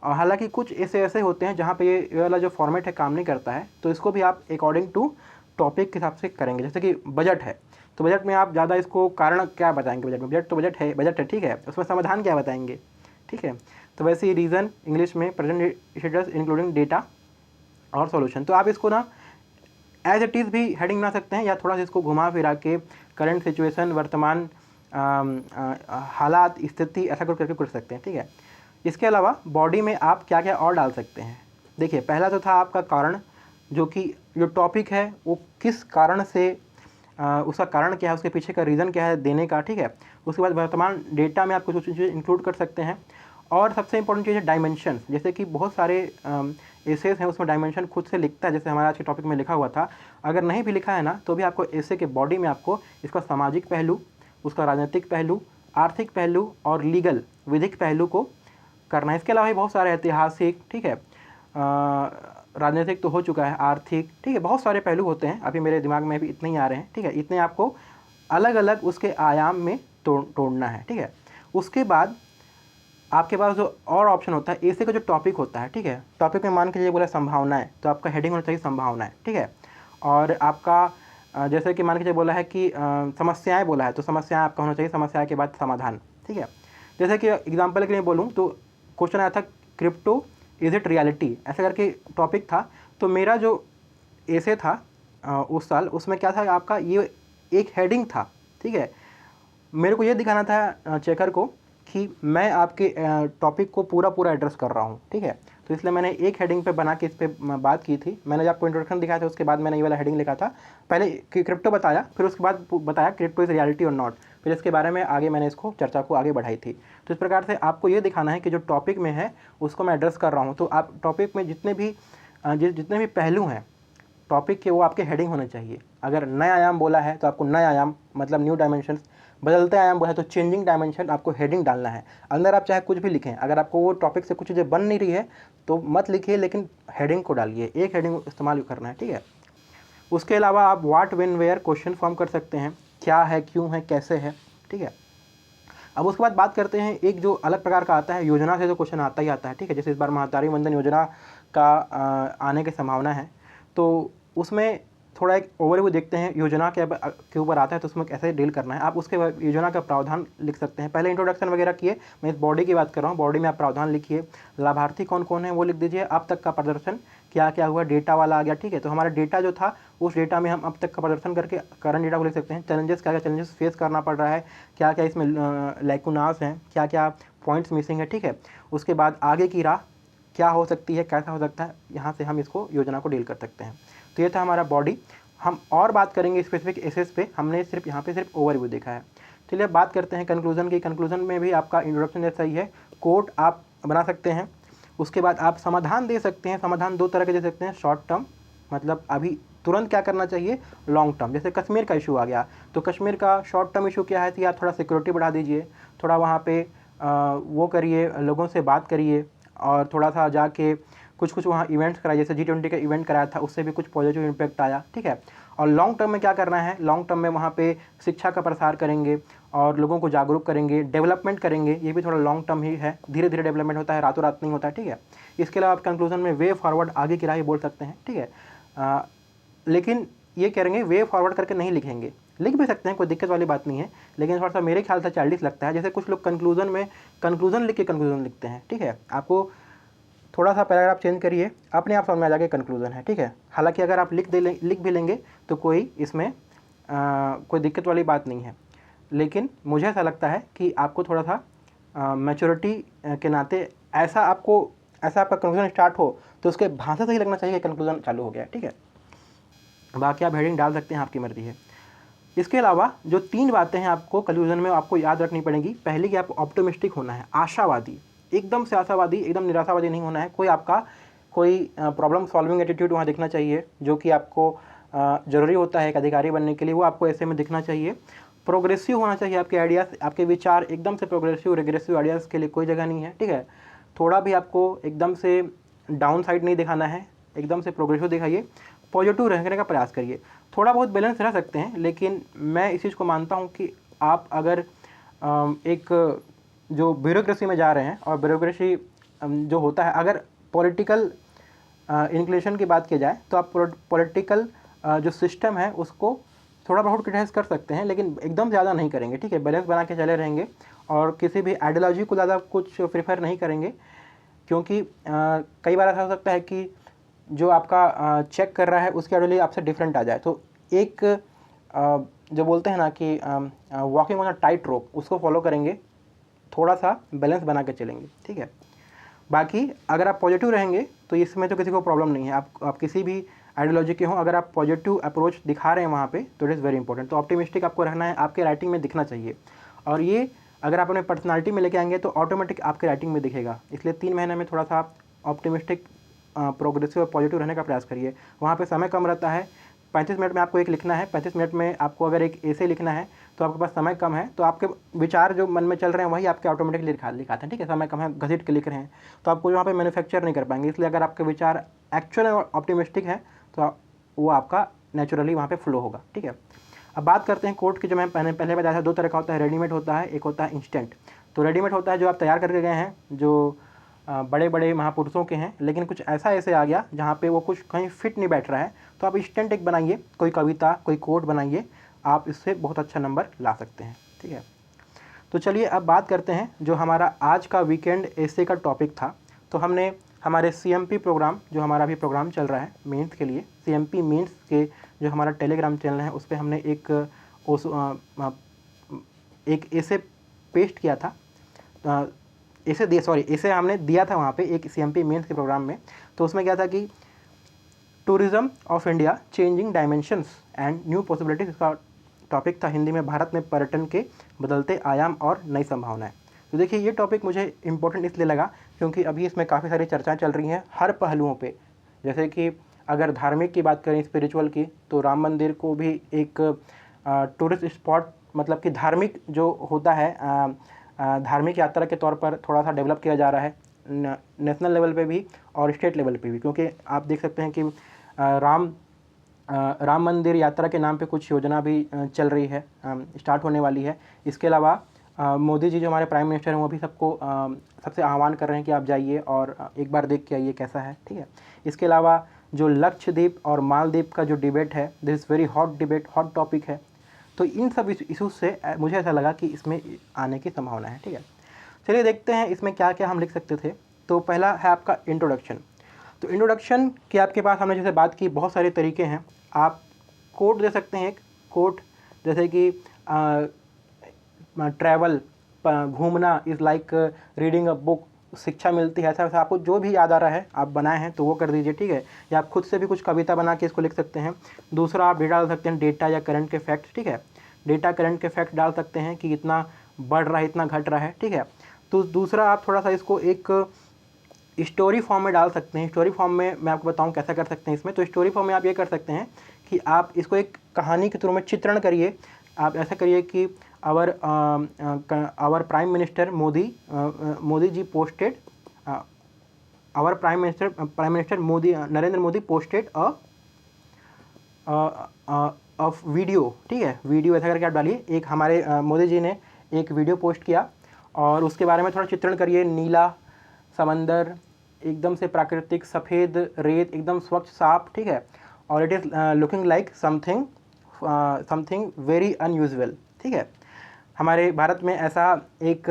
और हालांकि कुछ ऐसे होते हैं जहाँ पे ये वाला जो फॉर्मेट है काम नहीं करता है, तो इसको भी आप अकॉर्डिंग टू टॉपिक के हिसाब से करेंगे। जैसे कि बजट है, तो बजट में आप ज़्यादा इसको कारण क्या बताएंगे, बजट में, बजट तो बजट है, ठीक है, उसमें समाधान क्या बताएंगे, ठीक है। तो वैसे ही रीज़न इंग्लिश में प्रेजेंट स्टेटस इंक्लूडिंग डेटा और सॉल्यूशन। तो आप इसको ना एज इट इज़ भी हेडिंग बना सकते हैं, या थोड़ा सा इसको घुमा फिरा के करंट सिचुएशन, वर्तमान हालात, स्थिति, ऐसा करके कर सकते हैं, ठीक है। इसके अलावा बॉडी में आप क्या क्या और डाल सकते हैं। देखिए पहला तो था आपका कारण, जो कि जो टॉपिक है वो किस कारण से, उसका कारण क्या है, उसके पीछे का रीज़न क्या है देने का, ठीक है। उसके बाद वर्तमान डेटा में आप कुछ चीज़ें इंक्लूड कर सकते हैं। और सबसे इंपॉर्टेंट चीज़ है डायमेंशन, जैसे कि बहुत सारे एसेस हैं उसमें डायमेंशन खुद से लिखता है, जैसे हमारा आज के टॉपिक में लिखा हुआ था। अगर नहीं भी लिखा है ना, तो भी आपको एसे के बॉडी में आपको इसका सामाजिक पहलू, उसका राजनीतिक पहलू, आर्थिक पहलू और लीगल विधिक पहलू को करना है। इसके अलावा भी बहुत सारे ऐतिहासिक, ठीक है, राजनीतिक तो हो चुका है, आर्थिक, ठीक है, बहुत सारे पहलू होते हैं, अभी मेरे दिमाग में भी इतने ही आ रहे हैं, ठीक है। इतने आपको अलग अलग उसके आयाम में तोड़ना है, ठीक है। उसके बाद आपके पास जो और ऑप्शन होता है, ऐसे का जो टॉपिक होता है, ठीक है, टॉपिक में मान के लिए बोला संभावनाएं, तो आपका हेडिंग होना चाहिए संभावनाएं, ठीक है। और आपका जैसे कि मान के बोला है कि समस्याएं बोला है, तो समस्याएं आपका होना चाहिए, समस्या के बाद समाधान, ठीक है। जैसे कि एग्जाम्पल के लिए बोलूँ तो क्वेश्चन आया था क्रिप्टो इज इट रियलिटी, ऐसा करके टॉपिक था। तो मेरा जो ऐसे था उस साल, उसमें क्या था, आपका ये एक हेडिंग था, ठीक है। मेरे को ये दिखाना था चेकर को कि मैं आपके टॉपिक को पूरा एड्रेस कर रहा हूँ, ठीक है। तो इसलिए मैंने एक हेडिंग पे बना के इस पर बात की थी। मैंने जब आपको इंट्रोडक्शन दिखाया था, उसके बाद मैंने ये वाला हेडिंग लिखा था, पहले क्रिप्टो बताया, फिर उसके बाद बताया क्रिप्टो इज़ रियलिटी और नॉट, फिर इसके बारे में आगे मैंने इसको चर्चा को आगे बढ़ाई थी। तो इस प्रकार से आपको ये दिखाना है कि जो टॉपिक में है उसको मैं एड्रेस कर रहा हूँ। तो आप टॉपिक में जितने भी पहलू हैं टॉपिक के, वो आपके हेडिंग होने चाहिए। अगर नए आयाम बोला है तो आपको नए आयाम, मतलब न्यू डायमेंशंस, बदलते आयाम बोला है तो चेंजिंग डायमेंशन, आपको हेडिंग डालना है। अंदर आप चाहे कुछ भी लिखें, अगर आपको वो टॉपिक से कुछ चीज़ें बन नहीं रही है तो मत लिखिए, लेकिन हेडिंग को डालिए, एक हेडिंग इस्तेमाल करना है, ठीक है। उसके अलावा आप what when where question form कर सकते हैं, क्या है, क्यों है, कैसे है, ठीक है। अब उसके बाद बात करते हैं एक जो अलग प्रकार का आता है, योजना से जो क्वेश्चन आता ही आता है, ठीक है। जैसे इस बार महतारी वंदन योजना का आने की संभावना है, तो उसमें थोड़ा एक ओवरव्यू देखते हैं, योजना के ऊपर आता है तो उसमें कैसे डील करना है। आप उसके योजना का प्रावधान लिख सकते हैं। पहले इंट्रोडक्शन वगैरह किए, मैं इस बॉडी की बात कर रहा हूँ, बॉडी में आप प्रावधान लिखिए, लाभार्थी कौन कौन है वो लिख दीजिए, अब तक का प्रदर्शन क्या क्या हुआ, डेटा वाला आ गया, ठीक है। तो हमारा डेटा जो था, उस डेटा में हम अब तक का प्रदर्शन करके करंट डेटा को लिख सकते हैं। चैलेंजेस, क्या क्या चैलेंजेस फेस करना पड़ रहा है, क्या क्या इसमें लैकुनास हैं, क्या क्या पॉइंट्स मिसिंग है, ठीक है। उसके बाद आगे की राह क्या हो सकती है, कैसा हो सकता है, यहाँ से हम इसको योजना को डील कर सकते हैं। तो ये था हमारा बॉडी। हम और बात करेंगे स्पेसिफिक एसेस पे, हमने सिर्फ यहाँ पे सिर्फ ओवरव्यू देखा है। चलिए अब बात करते हैं कंक्लूजन की। कंक्लूजन में भी आपका इंट्रोडक्शन जैसा ही है, कोट आप बना सकते हैं, उसके बाद आप समाधान दे सकते हैं। समाधान दो तरह के दे सकते हैं, शॉर्ट टर्म मतलब अभी तुरंत क्या करना चाहिए, लॉन्ग टर्म। जैसे कश्मीर का इशू आ गया तो कश्मीर का शॉर्ट टर्म इशू क्या है कि आप थोड़ा सिक्योरिटी बढ़ा दीजिए, थोड़ा वहाँ पे वो करिए, लोगों से बात करिए और थोड़ा सा जाके कुछ वहाँ इवेंट्स कराए, जैसे G20 का इवेंट कराया था, उससे भी कुछ पॉजिटिव इम्पैक्ट आया, ठीक है। और लॉन्ग टर्म में क्या करना है, लॉन्ग टर्म में वहाँ पे शिक्षा का प्रसार करेंगे और लोगों को जागरूक करेंगे, डेवलपमेंट करेंगे, ये भी थोड़ा लॉन्ग टर्म ही है, धीरे धीरे डेवलपमेंट होता है, रातों रात नहीं होता है, ठीक है। इसके अलावा आप कंक्लूजन में वे फॉरवर्ड, आगे की राह बोल सकते हैं, ठीक है। लेकिन ये करेंगे वे फॉरवर्ड करके नहीं लिखेंगे, लिख भी सकते हैं, कोई दिक्कत वाली बात नहीं है, लेकिन थोड़ा सा मेरे ख्याल से चाइल्डिश लगता है। जैसे कुछ लोग कंक्लूजन में कंक्लूजन लिख के कंक्लूजन लिखते हैं, ठीक है। आपको थोड़ा सा पैराग्राफ चेंज करिए, अपने आप समझ में आ जाएगा कंक्लूजन है, ठीक है। हालांकि अगर आप लिख भी लेंगे तो कोई इसमें कोई दिक्कत वाली बात नहीं है, लेकिन मुझे ऐसा लगता है कि आपको थोड़ा सा मैच्योरिटी के नाते ऐसा आपका कंक्लूजन स्टार्ट हो तो उसके भाषा से ही लगना चाहिए कि कंक्लूजन चालू हो गया, ठीक है। बाकी आप हेडिंग डाल सकते हैं, आपकी मर्जी है। इसके अलावा जो 3 बातें हैं आपको कंक्लूजन में आपको याद रखनी पड़ेगी। पहली कि आपको ऑप्टिमिस्टिक होना है, आशावादी, एकदम से आशावादी, एकदम निराशावादी नहीं होना है। कोई प्रॉब्लम सॉल्विंग एटीट्यूड वहाँ दिखना चाहिए, जो कि आपको ज़रूरी होता है एक अधिकारी बनने के लिए, वो आपको ऐसे में दिखना चाहिए। प्रोग्रेसिव होना चाहिए, आपके आइडियाज़, आपके विचार एकदम से प्रोग्रेसिव रिग्रेसिव आइडियाज़ के लिए कोई जगह नहीं है, ठीक है। थोड़ा भी आपको एकदम से डाउन साइड नहीं दिखाना है, एकदम से प्रोग्रेसिव दिखाइए, पॉजिटिव रहने का प्रयास करिए। थोड़ा बहुत बैलेंस रह सकते हैं, लेकिन मैं इस चीज़ को मानता हूँ कि आप अगर एक जो ब्यूरोक्रेसी में जा रहे हैं, और ब्यूरोक्रेसी जो होता है, अगर पॉलिटिकल इंक्लूशन की बात की जाए तो आप पॉलिटिकल जो सिस्टम है उसको थोड़ा बहुत क्रिटिसाइज कर सकते हैं, लेकिन एकदम ज़्यादा नहीं करेंगे, ठीक है। बैलेंस बना के चले रहेंगे और किसी भी आइडियोलॉजी को ज़्यादा कुछ प्रेफर नहीं करेंगे, क्योंकि कई बार ऐसा हो सकता है कि जो आपका चेक कर रहा है उसकी आइडियोलॉजी आपसे डिफरेंट आ जाए, तो एक जो बोलते हैं ना कि वॉकिंग ऑन अ टाइट रोप, उसको फॉलो करेंगे, थोड़ा सा बैलेंस बना के चलेंगे, ठीक है। बाकी अगर आप पॉजिटिव रहेंगे तो इसमें तो किसी को प्रॉब्लम नहीं है, आप किसी भी आइडियोलॉजी के हों, अगर आप पॉजिटिव अप्रोच दिखा रहे हैं वहाँ पे तो इट इज़ वेरी इंपॉर्टेंट। तो ऑप्टिमिस्टिक आपको रहना है, आपके राइटिंग में दिखना चाहिए, और ये अगर आप अपने पर्सनालिटी में लेके आएंगे तो ऑटोमेटिक आपके राइटिंग में दिखेगा। इसलिए 3 महीने में थोड़ा सा आप ऑप्टिमिस्टिक, प्रोग्रेसिव और पॉजिटिव रहने का प्रयास करिए। वहाँ पे समय कम रहता है, 35 मिनट में आपको एक लिखना है, 35 मिनट में आपको अगर एक ऐसे लिखना है तो आपके पास समय कम है, तो आपके विचार जो मन में चल रहे हैं वही आपके ऑटोमेटिकली लिखाते हैं, ठीक है। समय कम है, घसीट के लिख रहे हैं, तो आपको वहाँ पे मैन्युफैक्चर नहीं कर पाएंगे। इसलिए अगर आपके विचार एक्चुअल ऑप्टिमिस्टिक है तो वो आपका नेचुरली वहाँ पे फ्लो होगा, ठीक है। अब बात करते हैं कोट की। जो मैं पहले बताया था, 2 तरह का होता है, रेडीमेड होता है, एक होता है इंस्टेंट। तो रेडीमेड होता है जो आप तैयार करके गए हैं, जो बड़े बड़े महापुरुषों के हैं, लेकिन कुछ ऐसे आ गया जहाँ पे वो कुछ कहीं फिट नहीं बैठ रहा है, तो आप इंस्टेंट एक बनाइए, कोई कविता, कोई कोट बनाइए, आप इससे बहुत अच्छा नंबर ला सकते हैं, ठीक है। तो चलिए अब बात करते हैं जो हमारा आज का वीकेंड ऐसे का टॉपिक था। तो हमने हमारे CMP प्रोग्राम, जो हमारा अभी प्रोग्राम चल रहा है मेंस के लिए, CMP मेंस के जो हमारा टेलीग्राम चैनल है, उस पर हमने एक ऐसे पेस्ट किया था, ऐसे हमने दिया था वहाँ पे एक CMP मेंस के प्रोग्राम में। तो उसमें क्या था कि tourism of India changing dimensions and new possibilities, इसका टॉपिक था हिंदी में, भारत में पर्यटन के बदलते आयाम और नई संभावनाएं। तो देखिए ये टॉपिक मुझे इम्पोर्टेंट इसलिए लगा क्योंकि अभी इसमें काफ़ी सारी चर्चाएं चल रही हैं हर पहलुओं पे। जैसे कि अगर धार्मिक की बात करें, स्पिरिचुअल की, तो राम मंदिर को भी एक टूरिस्ट स्पॉट, मतलब कि धार्मिक जो होता है, धार्मिक यात्रा के तौर पर थोड़ा सा डेवलप किया जा रहा है, नेशनल लेवल पे भी और स्टेट लेवल पे भी। क्योंकि आप देख सकते हैं कि राम मंदिर यात्रा के नाम पे कुछ योजना भी चल रही है, स्टार्ट होने वाली है। इसके अलावा मोदी जी जो हमारे प्राइम मिनिस्टर हैं वो भी सबसे आह्वान कर रहे हैं कि आप जाइए और एक बार देख के आइए कैसा है, ठीक है। इसके अलावा जो लक्षद्वीप और मालदीव का जो डिबेट है, this is very hot debate, hot topic है। तो इन सब इशूज़ से मुझे ऐसा लगा कि इसमें आने की संभावना है, ठीक है। चलिए देखते हैं इसमें क्या क्या हम लिख सकते थे। तो पहला है आपका इंट्रोडक्शन। तो इंट्रोडक्शन की आपके पास हमने जैसे बात की, बहुत सारे तरीके हैं। आप कोट दे सकते हैं, एक कोट जैसे कि ट्रैवल, घूमना is like reading a book, शिक्षा मिलती है, ऐसा वैसा आपको जो भी याद आ रहा है आप बनाए हैं तो वो कर दीजिए, ठीक है। या आप खुद से भी कुछ कविता बना के इसको लिख सकते हैं। दूसरा आप डेटा डाल सकते हैं, डेटा या करंट के फैक्ट, ठीक है। डेटा करंट के फैक्ट डाल सकते हैं कि इतना बढ़ रहा है, इतना घट रहा है, ठीक है। तो दूसरा आप थोड़ा सा इसको एक स्टोरी फॉर्म में डाल सकते हैं। स्टोरी फॉर्म में मैं आपको बताऊं कैसा कर सकते हैं इसमें। तो स्टोरी फॉर्म में आप ये कर सकते हैं कि आप इसको एक कहानी के थ्रू में चित्रण करिए। आप ऐसा करिए कि our prime minister Modi ji posted our prime minister Modi Narendra Modi posted of video, ठीक है, वीडियो ऐसा करके आप डालिए। एक हमारे मोदी जी ने एक वीडियो पोस्ट किया और उसके बारे में थोड़ा चित्रण करिए। नीला समंदर, एकदम से प्राकृतिक सफ़ेद रेत, एकदम स्वच्छ साफ, ठीक है, और it is looking like something very unusual, ठीक है। हमारे भारत में ऐसा एक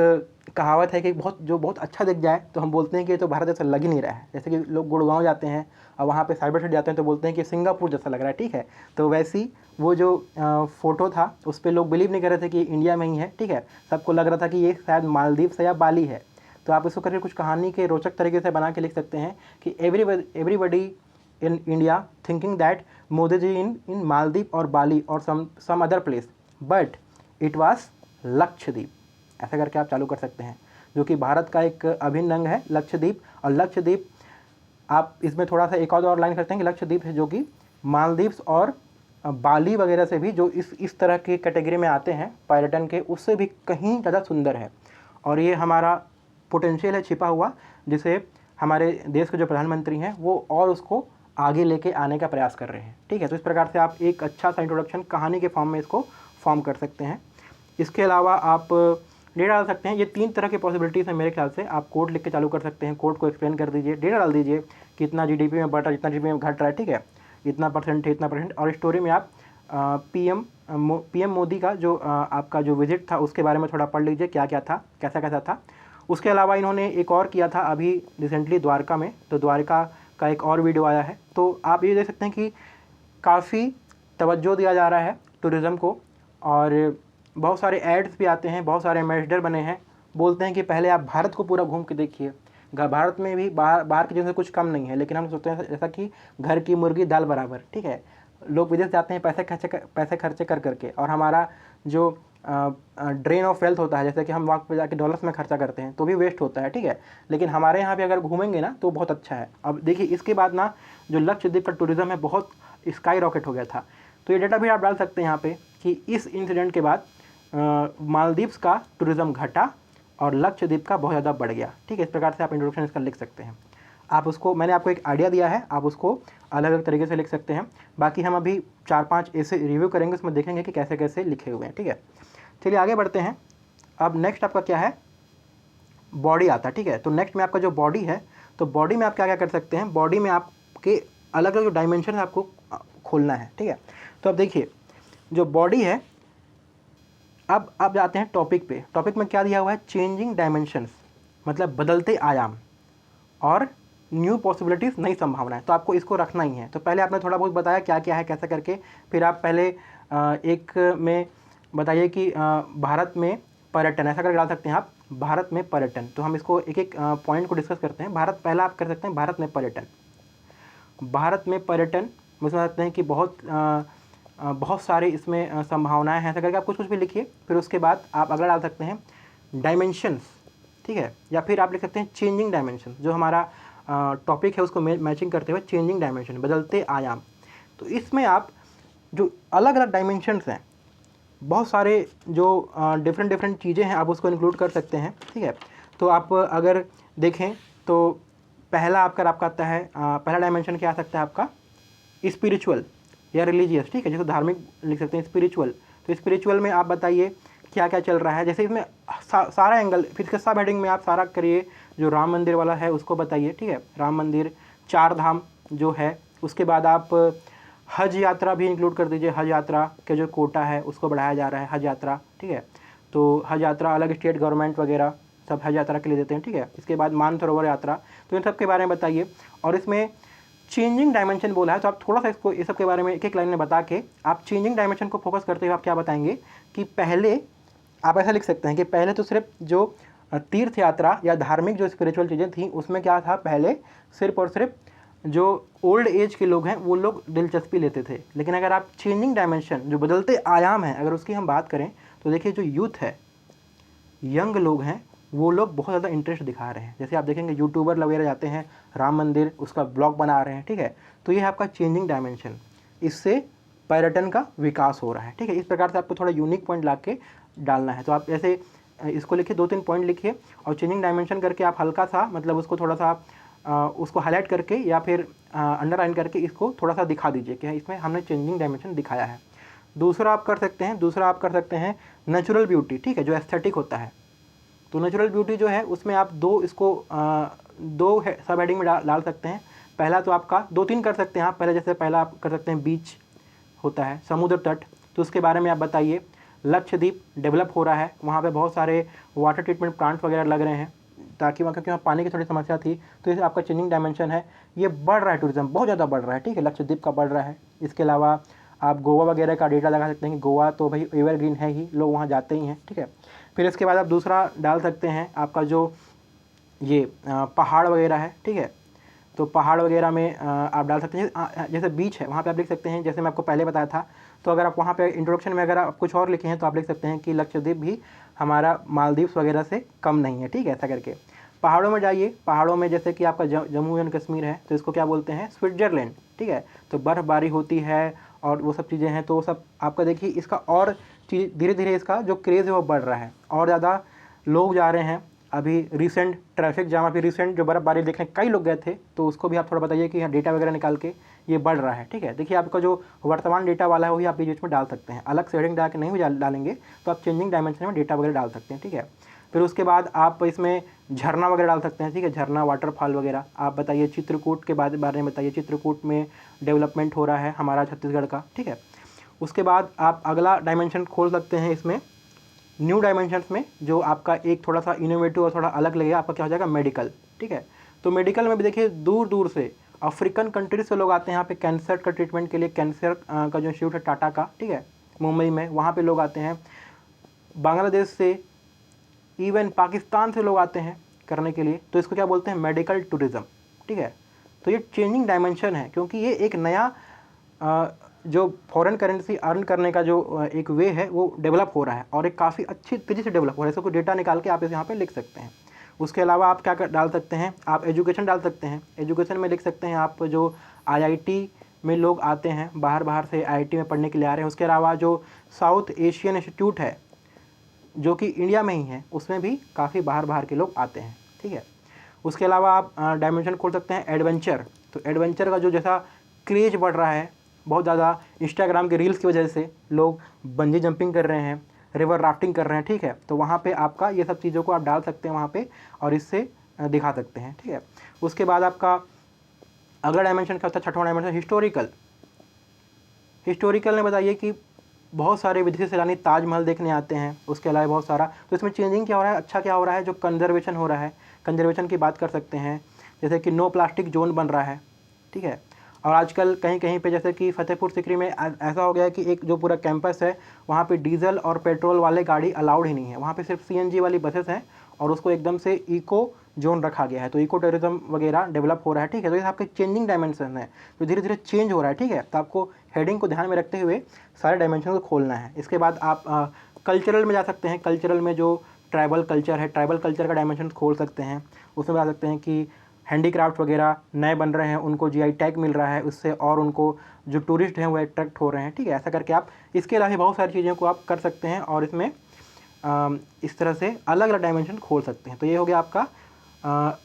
कहावत है कि बहुत अच्छा दिख जाए तो हम बोलते हैं कि ये तो भारत जैसा लग ही नहीं रहा है। जैसे कि लोग गुड़गांव जाते हैं और वहाँ पे साइबर सेट जाते हैं तो बोलते हैं कि सिंगापुर जैसा लग रहा है, ठीक है। तो वैसी वो जो फ़ोटो था उस पर लोग बिलीव नहीं कर रहे थे कि इंडिया में ही है, ठीक है। सबको लग रहा था कि ये शायद मालदीव से या बाली है। तो आप इसको करके कुछ कहानी के रोचक तरीके से बना के लिख सकते हैं कि everybody in India thinking that Modi ji in Maldives और बाली और some other place, but it was Lakshadweep. ऐसा करके आप चालू कर सकते हैं, जो कि भारत का एक अभिन्न अंग है लक्षद्वीप। और लक्षद्वीप आप इसमें थोड़ा सा एक और लाइन करते हैं कि लक्षद्वीप है जो कि मालदीव्स और बाली वगैरह से भी, जो इस तरह की कैटेगरी में आते हैं पर्यटन के, उससे भी कहीं ज़्यादा सुंदर है। और ये हमारा पोटेंशियल है छिपा हुआ, जिसे हमारे देश के जो प्रधानमंत्री हैं वो और उसको आगे लेके आने का प्रयास कर रहे हैं, ठीक है। तो इस प्रकार से आप एक अच्छा सा इंट्रोडक्शन कहानी के फॉर्म में इसको फॉर्म कर सकते हैं। इसके अलावा आप डेटा डाल सकते हैं। ये 3 तरह की पॉसिबिलिटीज़ हैं मेरे ख्याल से। आप कोड लिख के चालू कर सकते हैं, कोड को एक्सप्लेन कर दीजिए, डेटा डाल दीजिए, कितना जीडीपी में बढ़ रहा है, जितना जीडीपी में घट रहा है, ठीक है, इतना परसेंट है, इतना परसेंट। और स्टोरी में आप पीएम मोदी का जो आपका जो विजिट था उसके बारे में थोड़ा पढ़ लीजिए, क्या क्या था, कैसा कैसा था। उसके अलावा इन्होंने एक और किया था अभी रिसेंटली द्वारका में, तो द्वारका का एक और वीडियो आया है। तो आप ये देख सकते हैं कि काफ़ी तवज्जो दिया जा रहा है टूरिज़्म को, और बहुत सारे एड्स भी आते हैं, बहुत सारे एम्बेसडर बने हैं। बोलते हैं कि पहले आप भारत को पूरा घूम के देखिए। भारत में भी बाहर की जगह कुछ कम नहीं है, लेकिन हम सोचते हैं जैसा कि घर की मुर्गी दाल बराबर, ठीक है। लोग विदेश जाते हैं पैसे खर्चे कर करके, और हमारा जो ड्रेन ऑफ वेल्थ होता है, जैसे कि हम वहाँ पे जाके डॉलर्स में खर्चा करते हैं तो भी वेस्ट होता है, ठीक है। लेकिन हमारे यहाँ पे अगर घूमेंगे ना तो बहुत अच्छा है। अब देखिए इसके बाद ना जो लक्षद्वीप का टूरिज़्म है बहुत स्काई रॉकेट हो गया था। तो ये डेटा भी आप डाल सकते हैं यहाँ पे कि इस इंसिडेंट के बाद मालदीव्स का टूरिज़्म घटा और लक्षद्वीप का बहुत ज़्यादा बढ़ गया, ठीक है। इस प्रकार से आप इंट्रोडक्शन इसका लिख सकते हैं। आप उसको, मैंने आपको एक आइडिया दिया है, आप उसको अलग अलग तरीके से लिख सकते हैं। बाकी हम अभी 4-5 ऐसे रिव्यू करेंगे, उसमें देखेंगे कि कैसे कैसे लिखे हुए हैं, ठीक है। चलिए आगे बढ़ते हैं। अब नेक्स्ट आपका क्या है, बॉडी आता है, ठीक है। तो नेक्स्ट में आपका जो बॉडी है, तो बॉडी में आप क्या क्या कर सकते हैं। बॉडी में आपके अलग अलग जो डायमेंशन है आपको खोलना है, ठीक है। तो अब देखिए जो बॉडी है, अब आप जाते हैं टॉपिक पे। टॉपिक में क्या दिया हुआ है, चेंजिंग डायमेंशंस, मतलब बदलते आयाम, और न्यू पॉसिबिलिटीज़, नई संभावनाएं। तो आपको इसको रखना ही है। तो पहले आपने थोड़ा बहुत बताया क्या क्या है कैसे करके, फिर आप पहले एक में बताइए कि भारत में पर्यटन, ऐसा करके डाल सकते हैं आप, भारत में पर्यटन। तो हम इसको एक एक पॉइंट को डिस्कस करते हैं। भारत, पहला आप कर सकते हैं भारत में पर्यटन। भारत में पर्यटन में समझ सकते हैं कि बहुत सारे इसमें संभावनाएं हैं, ऐसा करके आप कुछ भी लिखिए। फिर उसके बाद आप अगला डाल सकते हैं डायमेंशंस, ठीक है, या फिर आप लिख सकते हैं चेंजिंग डायमेंशन। जो हमारा टॉपिक है उसको मैचिंग करते हुए चेंजिंग डायमेंशन, बदलते आयाम। तो इसमें आप जो अलग अलग डायमेंशंस हैं, बहुत सारे जो डिफरेंट चीज़ें हैं, आप उसको इंक्लूड कर सकते हैं, ठीक है। तो आप अगर देखें तो पहला आपका आता है, पहला डायमेंशन क्या आ सकता है आपका, स्पिरिचुअल या रिलीजियस, ठीक है। जैसे धार्मिक लिख सकते हैं, स्पिरिचुअल। तो स्पिरिचुअल में आप बताइए क्या क्या चल रहा है, जैसे इसमें सारा एंगल, फिर इसके सब हेडिंग में आप सारा करिए। जो राम मंदिर वाला है उसको बताइए, ठीक है, राम मंदिर, 4 धाम जो है। उसके बाद आप हज यात्रा भी इंक्लूड कर दीजिए। हज यात्रा के जो कोटा है उसको बढ़ाया जा रहा है, हज यात्रा, ठीक है। तो हज यात्रा अलग स्टेट गवर्नमेंट वगैरह सब हज यात्रा के लिए देते हैं, ठीक है। इसके बाद मानसरोवर यात्रा, तो इन सब के बारे में बताइए। और इसमें चेंजिंग डायमेंशन बोला है, तो आप थोड़ा सा इसको ये सब के बारे में एक एक लाइन में बता के आप चेंजिंग डायमेंशन को फोकस करते हुए आप क्या बताएंगे कि पहले आप ऐसा लिख सकते हैं कि पहले तो सिर्फ जो तीर्थ यात्रा या धार्मिक जो स्पिरिचुअल चीज़ें थी उसमें क्या था, पहले सिर्फ और सिर्फ जो ओल्ड एज के लोग हैं वो लोग दिलचस्पी लेते थे। लेकिन अगर आप चेंजिंग डायमेंशन, जो बदलते आयाम हैं, अगर उसकी हम बात करें तो देखिए जो यूथ है, यंग लोग हैं, वो लोग बहुत ज़्यादा इंटरेस्ट दिखा रहे हैं। जैसे आप देखेंगे यूट्यूबर वगैरह जाते हैं राम मंदिर, उसका ब्लॉग बना रहे हैं, ठीक है। तो ये है आपका चेंजिंग डायमेंशन, इससे पर्यटन का विकास हो रहा है, ठीक है। इस प्रकार से आपको थोड़ा यूनिक पॉइंट ला के डालना है। तो आप ऐसे इसको लिखिए, 2-3 पॉइंट लिखिए और चेंजिंग डायमेंशन करके आप हल्का सा मतलब उसको थोड़ा सा उसको हाईलाइट करके या फिर अंडरलाइन करके इसको थोड़ा सा दिखा दीजिए कि इसमें हमने चेंजिंग डायमेंशन दिखाया है। दूसरा आप कर सकते हैं नेचुरल ब्यूटी, ठीक है, जो एस्थेटिक होता है। तो नेचुरल ब्यूटी जो है उसमें आप दो सब हेडिंग में डाल सकते हैं। पहला तो आपका 2-3 कर सकते हैं आप। पहला आप कर सकते हैं बीच होता है, समुद्र तट, तो उसके बारे में आप बताइए। लक्षद्वीप डेवलप हो रहा है, वहाँ पे बहुत सारे वाटर ट्रीटमेंट प्लांट्स वगैरह लग रहे हैं ताकि वहाँ, क्योंकि वहाँ पानी की थोड़ी समस्या थी, तो ये आपका चेंजिंग डायमेंशन है। ये बढ़ रहा है, टूरिज्म बहुत ज़्यादा बढ़ रहा है, ठीक है, लक्षद्वीप का बढ़ रहा है। इसके अलावा आप गोवा वगैरह का डेटा लगा सकते हैं कि गोवा तो भाई एवरग्रीन है ही, लोग वहाँ जाते ही हैं, ठीक है। फिर इसके बाद आप दूसरा डाल सकते हैं आपका जो ये पहाड़ वगैरह है, ठीक है। तो पहाड़ वगैरह में आप डाल सकते हैं, जैसे बीच है वहाँ पे आप लिख सकते हैं, जैसे मैं आपको पहले बताया था। तो अगर आप वहाँ पे इंट्रोडक्शन में अगर आप कुछ और लिखे हैं तो आप लिख सकते हैं कि लक्षद्वीप भी हमारा मालदीव्स वगैरह से कम नहीं है, ठीक है, ऐसा करके। पहाड़ों में जाइए, पहाड़ों में जैसे कि आपका जम्मू एंड कश्मीर है, तो इसको क्या बोलते हैं, स्विट्ज़रलैंड, ठीक है। तो बर्फ़बारी होती है और वो सब चीज़ें हैं, तो वो सब आपका देखिए इसका और चीज़ धीरे धीरे इसका जो क्रेज़ है वो बढ़ रहा है और ज़्यादा लोग जा रहे हैं। अभी रिसेंट ट्रैफिक जाम, अभी रिसेंट जो बर्फ़बारी देखने कई लोग गए थे, तो उसको भी आप थोड़ा बताइए कि यहाँ डेटा वगैरह निकाल के ये बढ़ रहा है, ठीक है। देखिए आपका जो वर्तमान डेटा वाला है वही आप बीच में डाल सकते हैं, अलग से हेडिंग डाल के नहीं भी डालेंगे, तो आप चेंजिंग डायमेंशन में डेटा वगैरह डाल सकते हैं, ठीक है। फिर उसके बाद आप इसमें झरना वगैरह डाल सकते हैं, ठीक है, झरना, वाटरफॉल वगैरह आप बताइए। चित्रकूट के बारे में बताइए, चित्रकूट में डेवलपमेंट हो रहा है हमारा छत्तीसगढ़ का, ठीक है। उसके बाद आप अगला डायमेंशन खोल सकते हैं इसमें न्यू डायमेंशंस में, जो आपका एक थोड़ा सा इनोवेटिव और थोड़ा अलग लगेगा, आपका क्या हो जाएगा, मेडिकल, ठीक है। तो मेडिकल में भी देखिए दूर दूर से अफ्रीकन कंट्रीज से लोग आते हैं यहाँ पे कैंसर का ट्रीटमेंट के लिए। कैंसर का जो इंस्टीट्यूट है टाटा का, ठीक है, मुंबई में, वहाँ पे लोग आते हैं। बांग्लादेश से, इवन पाकिस्तान से लोग आते हैं करने के लिए। तो इसको क्या बोलते हैं, मेडिकल टूरिज़्म, ठीक है। तो ये चेंजिंग डायमेंशन है, क्योंकि ये एक नया जो फॉरेन करेंसी अर्न करने का जो एक वे है वो डेवलप हो रहा है और एक काफ़ी अच्छी तेज़ी से डेवलप हो रहा है। इसको कोई डेटा निकाल के आप इस यहाँ पे लिख सकते हैं। उसके अलावा आप क्या डाल सकते हैं, आप एजुकेशन डाल सकते हैं। एजुकेशन में लिख सकते हैं आप जो आईआईटी में लोग आते हैं, बाहर से आईआईटी में पढ़ने के लिए आ रहे हैं। उसके अलावा जो साउथ एशियन इंस्टीट्यूट है जो कि इंडिया में ही है, उसमें भी काफ़ी बाहर के लोग आते हैं, ठीक है। उसके अलावा आप डायमेंशन खोल सकते हैं एडवेंचर। तो एडवेंचर का जो जैसा क्रेज बढ़ रहा है बहुत ज़्यादा, इंस्टाग्राम के रील्स की वजह से लोग बंजी जंपिंग कर रहे हैं, रिवर राफ्टिंग कर रहे हैं, ठीक है। तो वहाँ पे आपका ये सब चीज़ों को आप डाल सकते हैं वहाँ पे और इससे दिखा सकते हैं, ठीक है। उसके बाद आपका अगला डायमेंशन क्या होता है, छठवां डायमेंशन हिस्टोरिकल। हिस्टोरिकल में बताइए कि बहुत सारे विदेशी सैलानी ताजमहल देखने आते हैं, उसके अलावा बहुत सारा। तो इसमें चेंजिंग क्या हो रहा है, अच्छा क्या हो रहा है, जो कंजर्वेशन हो रहा है, कंजर्वेशन की बात कर सकते हैं। जैसे कि नो प्लास्टिक जोन बन रहा है, ठीक है। और आजकल कहीं कहीं पे जैसे कि फतेहपुर सीकरी में ऐसा हो गया है कि एक जो पूरा कैंपस है वहाँ पे डीजल और पेट्रोल वाले गाड़ी अलाउड ही नहीं है, वहाँ पे सिर्फ सीएनजी वाली बसेस हैं और उसको एकदम से इको जोन रखा गया है। तो इको टूरिज्म वगैरह डेवलप हो रहा है, ठीक है। तो ये आपके चेंजिंग डायमेंशन है जो धीरे धीरे चेंज हो रहा है, ठीक है। तो आपको हेडिंग को ध्यान में रखते हुए सारे डायमेंशन को खोलना है। इसके बाद आप कल्चरल में जा सकते हैं। कल्चरल में जो ट्राइबल कल्चर है, ट्राइबल कल्चर का डायमेंशन खोल सकते हैं। उसमें बता सकते हैं कि हैंडीक्राफ्ट वगैरह नए बन रहे हैं, उनको जीआई टैग मिल रहा है, उससे और उनको जो टूरिस्ट हैं वो अट्रैक्ट हो रहे हैं, ठीक है। ऐसा करके आप इसके अलावा बहुत सारी चीज़ों को आप कर सकते हैं और इसमें इस तरह से अलग अलग डायमेंशन खोल सकते हैं। तो ये हो गया आपका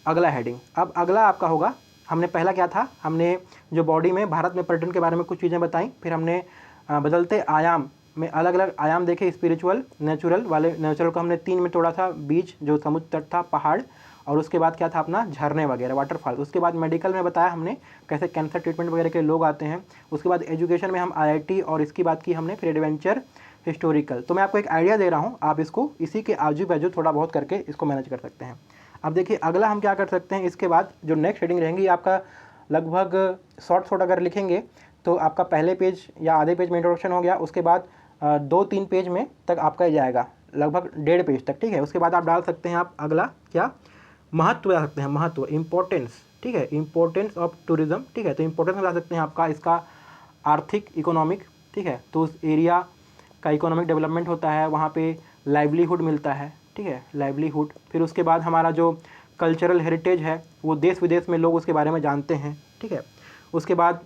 अगला हेडिंग। अब अगला आपका होगा, हमने पहला क्या था, हमने जो बॉडी में भारत में पर्यटन के बारे में कुछ चीज़ें बताई, फिर हमने बदलते आयाम में अलग अलग आयाम देखे, स्पिरिचुअल, नेचुरल वाले। नेचुरल को हमने 3 में तोड़ा था, बीच जो समुद्र तट था, पहाड़, और उसके बाद क्या था अपना झरने वगैरह, वाटरफॉल। उसके बाद मेडिकल में बताया हमने कैसे कैंसर ट्रीटमेंट वगैरह के लोग आते हैं। उसके बाद एजुकेशन में हम आईआईटी और इसकी बात की हमने, फिर एडवेंचर, हिस्टोरिकल। तो मैं आपको एक आइडिया दे रहा हूँ, आप इसको इसी के आजू बाजू थोड़ा बहुत करके इसको मैनेज कर सकते हैं। अब देखिए अगला हम क्या कर सकते हैं, इसके बाद जो नेक्स्ट हेडिंग रहेंगी आपका लगभग शॉर्ट अगर लिखेंगे तो आपका पहले पेज या आधे पेज में इंट्रोडक्शन हो गया, उसके बाद 2-3 पेज में तक आपका जाएगा, लगभग 1.5 पेज तक, ठीक है। उसके बाद आप डाल सकते हैं आप अगला क्या, महत्व डाल सकते हैं, महत्व, इंपॉर्टेंस, ठीक है, इंपॉर्टेंस ऑफ टूरिज्म, ठीक है। तो इंपॉर्टेंस डाल सकते हैं आपका इसका आर्थिक, इकोनॉमिक, ठीक है। तो उस एरिया का इकोनॉमिक डेवलपमेंट होता है, वहाँ पे लाइवलीहुड मिलता है, ठीक ठीक है, लाइवलीहुड। फिर उसके बाद हमारा जो कल्चरल हेरिटेज है वो देश विदेश में लोग उसके बारे में जानते हैं, ठीक है। उसके बाद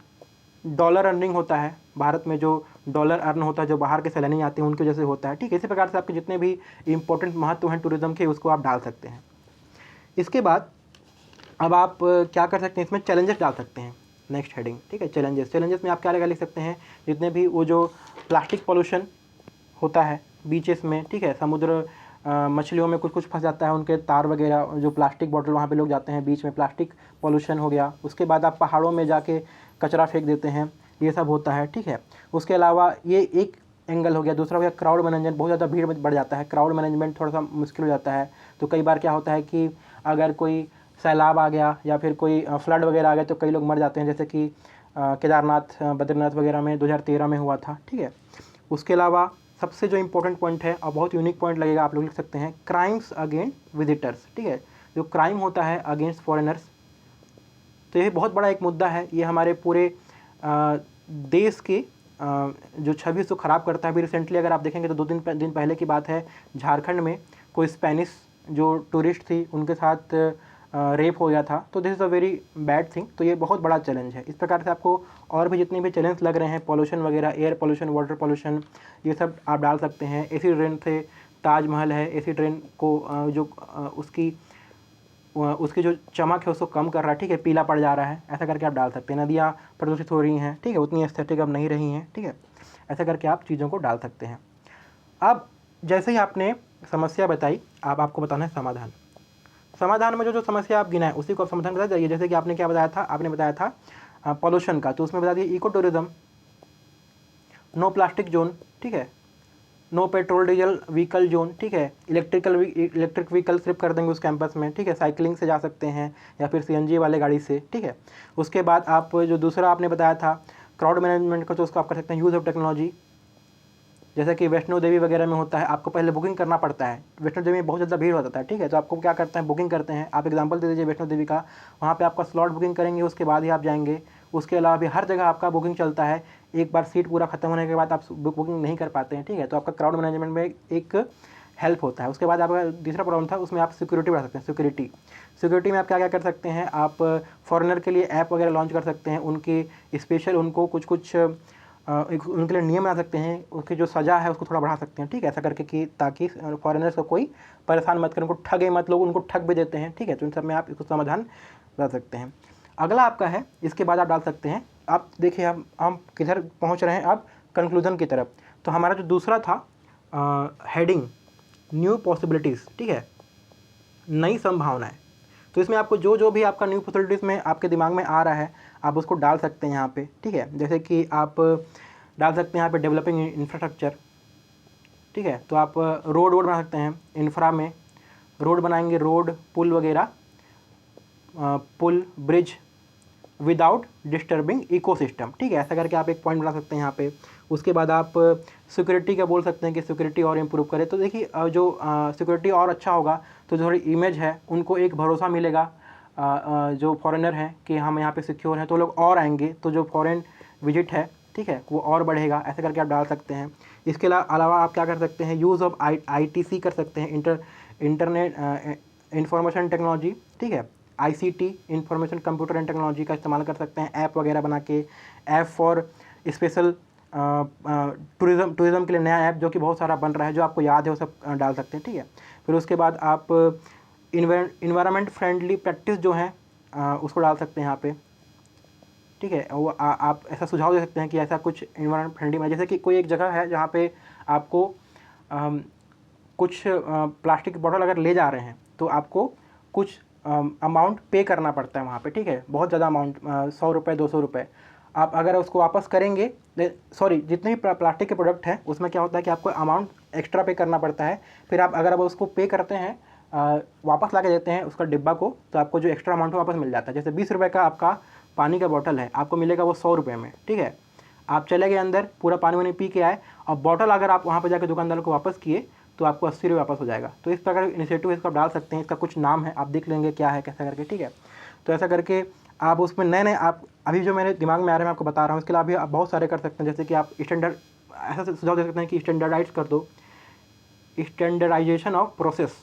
डॉलर अर्निंग होता है, भारत में जो डॉलर अर्न होता है जो बाहर के सैलानी आते हैं उनकी वजह से होता है, ठीक है। इसी प्रकार से आपके जितने भी इंपॉर्टेंट महत्व हैं टूरिज़्म के उसको आप डाल सकते हैं। इसके बाद अब आप क्या कर सकते हैं, इसमें चैलेंजेस डाल सकते हैं, नेक्स्ट हेडिंग, ठीक है। चैलेंजेस में आप क्या लिख सकते हैं, जितने भी वो जो प्लास्टिक पॉल्यूशन होता है बीचेस में, ठीक है, समुद्र मछलियों में कुछ कुछ फंस जाता है, उनके तार वगैरह जो प्लास्टिक बॉटल वहाँ पे लोग जाते हैं बीच में, प्लास्टिक पॉल्यूशन हो गया। उसके बाद आप पहाड़ों में जाके कचरा फेंक देते हैं, ये सब होता है, ठीक है। उसके अलावा ये एक एंगल हो गया। दूसरा हो गया क्राउड मैनेजमेंट, बहुत ज़्यादा भीड़ बढ़ जाता है, क्राउड मैनेजमेंट थोड़ा सा मुश्किल हो जाता है। तो कई बार क्या होता है कि अगर कोई सैलाब आ गया या फिर कोई फ्लड वगैरह आ गया तो कई लोग मर जाते हैं, जैसे कि केदारनाथ बद्रीनाथ वगैरह में 2013 में हुआ था, ठीक है। उसके अलावा सबसे जो इम्पोर्टेंट पॉइंट है और बहुत यूनिक पॉइंट लगेगा, आप लोग लिख सकते हैं क्राइम्स अगेंस्ट विजिटर्स, ठीक है। जो क्राइम होता है अगेंस्ट फॉरेनर्स, तो ये बहुत बड़ा एक मुद्दा है, ये हमारे पूरे देश की जो छवि उसको ख़राब करता है। अभी रिसेंटली अगर आप देखेंगे तो 2 दिन पहले की बात है, झारखंड में कोई स्पेनिश जो टूरिस्ट थी उनके साथ रेप हो गया था। तो this is a very bad thing. तो ये बहुत बड़ा चैलेंज है। इस प्रकार से आपको और भी जितने भी चैलेंज लग रहे हैं, पॉल्यूशन वगैरह, एयर पॉल्यूशन, वाटर पॉल्यूशन, ये सब आप डाल सकते हैं। एसी ट्रेन से ताजमहल है, एसी ट्रेन को उसकी जो चमक है उसको कम कर रहा है, ठीक है, पीला पड़ जा रहा है, ऐसा करके आप डाल सकते हैं। नदियाँ प्रदूषित हो रही हैं, ठीक है, उतनी एस्थेटिक अब नहीं रही हैं, ठीक है, ऐसा करके आप चीज़ों को डाल सकते हैं। अब जैसे ही आपने समस्या बताई, अब आपको बताना है समाधान। समाधान में जो जो समस्या आप गिनाएं उसी को आप समाधान बता जाइए। जैसे कि आपने क्या बताया था, आपने बताया था पॉल्यूशन का, तो उसमें बता दिए eco tourism, no plastic zone, ठीक है, no petrol diesel vehicle zone, ठीक है, इलेक्ट्रिक व्हीकल सिर्फ कर देंगे उस कैंपस में, ठीक है, साइकिलिंग से जा सकते हैं या फिर सीएनजी वाले गाड़ी से, ठीक है। उसके बाद आप जो दूसरा आपने बताया था क्राउड मैनेजमेंट का, तो उसको आप कर सकते हैं यूज़ ऑफ टेक्नोलॉजी। जैसे कि वैष्णो देवी वगैरह में होता है, आपको पहले बुकिंग करना पड़ता है, वैष्णो देवी में बहुत ज़्यादा भीड़ होता है, ठीक है, तो आपको क्या करते हैं, बुकिंग करते हैं। आप एग्जांपल दे दीजिए वैष्णो देवी का, वहाँ पे आपका स्लॉट बुकिंग करेंगे, उसके बाद ही आप जाएंगे। उसके अलावा भी हर जगह आपका बुकिंग चलता है, एक बार सीट पूरा खत्म होने के बाद आप बुकिंग नहीं कर पाते हैं, ठीक है, तो आपका क्राउड मैनेजमेंट में एक हेल्प होता है। उसके बाद आपका दूसरा प्रॉब्लम था, उसमें आप सिक्योरिटी बढ़ा सकते हैं। सिक्योरिटी में आप क्या क्या कर सकते हैं, आप फॉरेनर के लिए ऐप वगैरह लॉन्च कर सकते हैं, उनकी स्पेशल उनको कुछ उनके लिए नियम बना सकते हैं, उसकी जो सज़ा है उसको थोड़ा बढ़ा सकते हैं, ठीक है, ऐसा करके कि ताकि फॉरेनर्स को कोई परेशान मत करें, उनको ठगे मत, लोग उनको ठग भी देते हैं, ठीक है, तो इन सब में आप इसको समाधान बता सकते हैं। अगला आपका है, इसके बाद आप डाल सकते हैं, आप देखिए हम किधर पहुंच रहे हैं अब, कंक्लूजन की तरफ। तो हमारा जो दूसरा था हेडिंग न्यू पॉसिबिलिटीज़, ठीक है, नई संभावनाएं। तो इसमें आपको जो जो भी आपका न्यू पॉसिबिलिटीज़ में आपके दिमाग में आ रहा है आप उसको डाल सकते हैं यहाँ पे, ठीक है। जैसे कि आप डाल सकते हैं यहाँ पे डेवलपिंग इंफ्रास्ट्रक्चर, ठीक है, तो आप रोड बना सकते हैं, इंफ्रा में रोड बनाएंगे, रोड पुल वगैरह, पुल ब्रिज विदाउट डिस्टर्बिंग इकोसिस्टम, ठीक है, ऐसा करके आप एक पॉइंट बना सकते हैं यहाँ पे। उसके बाद आप सिक्योरिटी का बोल सकते हैं कि सिक्योरिटी और इम्प्रूव करें। तो देखिए जो सिक्योरिटी और अच्छा होगा तो जो थोड़ी इमेज है उनको एक भरोसा मिलेगा जो फॉरेनर हैं कि हम यहाँ पे सिक्योर हैं, तो लोग और आएंगे, तो जो फॉरेन विजिट है, ठीक है, वो और बढ़ेगा, ऐसा करके आप डाल सकते हैं। इसके अलावा आप क्या कर सकते हैं, यूज़ ऑफ ITC कर सकते हैं, इंटरनेट इंफॉर्मेशन टेक्नोलॉजी, ठीक है, ICT information computer and technology का इस्तेमाल कर सकते हैं, ऐप वगैरह बना के, ऐप फॉर स्पेशल टूरिज़्म के लिए नया ऐप जो कि बहुत सारा बन रहा है, जो आपको याद है वो सब डाल सकते हैं, ठीक है। फिर उसके बाद आप इन्वायरमेंट फ्रेंडली प्रैक्टिस जो है उसको डाल सकते हैं यहाँ पे, ठीक है। वो आप ऐसा सुझाव दे सकते हैं कि ऐसा कुछ इन्वायरमेंट फ्रेंडली में, जैसे कि कोई एक जगह है जहाँ पे आपको कुछ प्लास्टिक बॉटल अगर ले जा रहे हैं तो आपको कुछ अमाउंट पे करना पड़ता है वहाँ पे, ठीक है, बहुत ज़्यादा अमाउंट, 100 रुपये 200 रुपये। आप अगर उसको वापस करेंगे, सॉरी, जितने भी प्लास्टिक के प्रोडक्ट हैं उसमें क्या होता है कि आपको अमाउंट एक्स्ट्रा पे करना पड़ता है। फिर आप अगर उसको पे करते हैं, वापस ला के देते हैं उसका डिब्बा को, तो आपको जो एक्स्ट्रा अमाउंट वापस मिल जाता है। जैसे 20 रुपये का आपका पानी का बॉटल है, आपको मिलेगा वो 100 रुपये में, ठीक है। आप चले गए अंदर, पूरा पानी वानी पी के आए, और बॉटल अगर आप वहाँ पर जाकर दुकानदार को वापस किए तो आपको 80 रुपये वापस हो जाएगा। तो इस प्रकार इनिशिएटिव इसका डाल सकते हैं, इसका कुछ नाम है, आप देख लेंगे क्या है कैसा करके, ठीक है। तो ऐसा करके आप उसमें नए नए, आप अभी जो मेरे दिमाग में आ रहे हैं मैं आपको बता रहा हूँ, इसके अलावा भी आप बहुत सारे कर सकते हैं। जैसे कि आप स्टैंडर्ड, ऐसा सुझाव दे सकते हैं कि स्टैंडर्डाइज कर दो, स्टैंडर्डाइजेशन ऑफ प्रोसेस,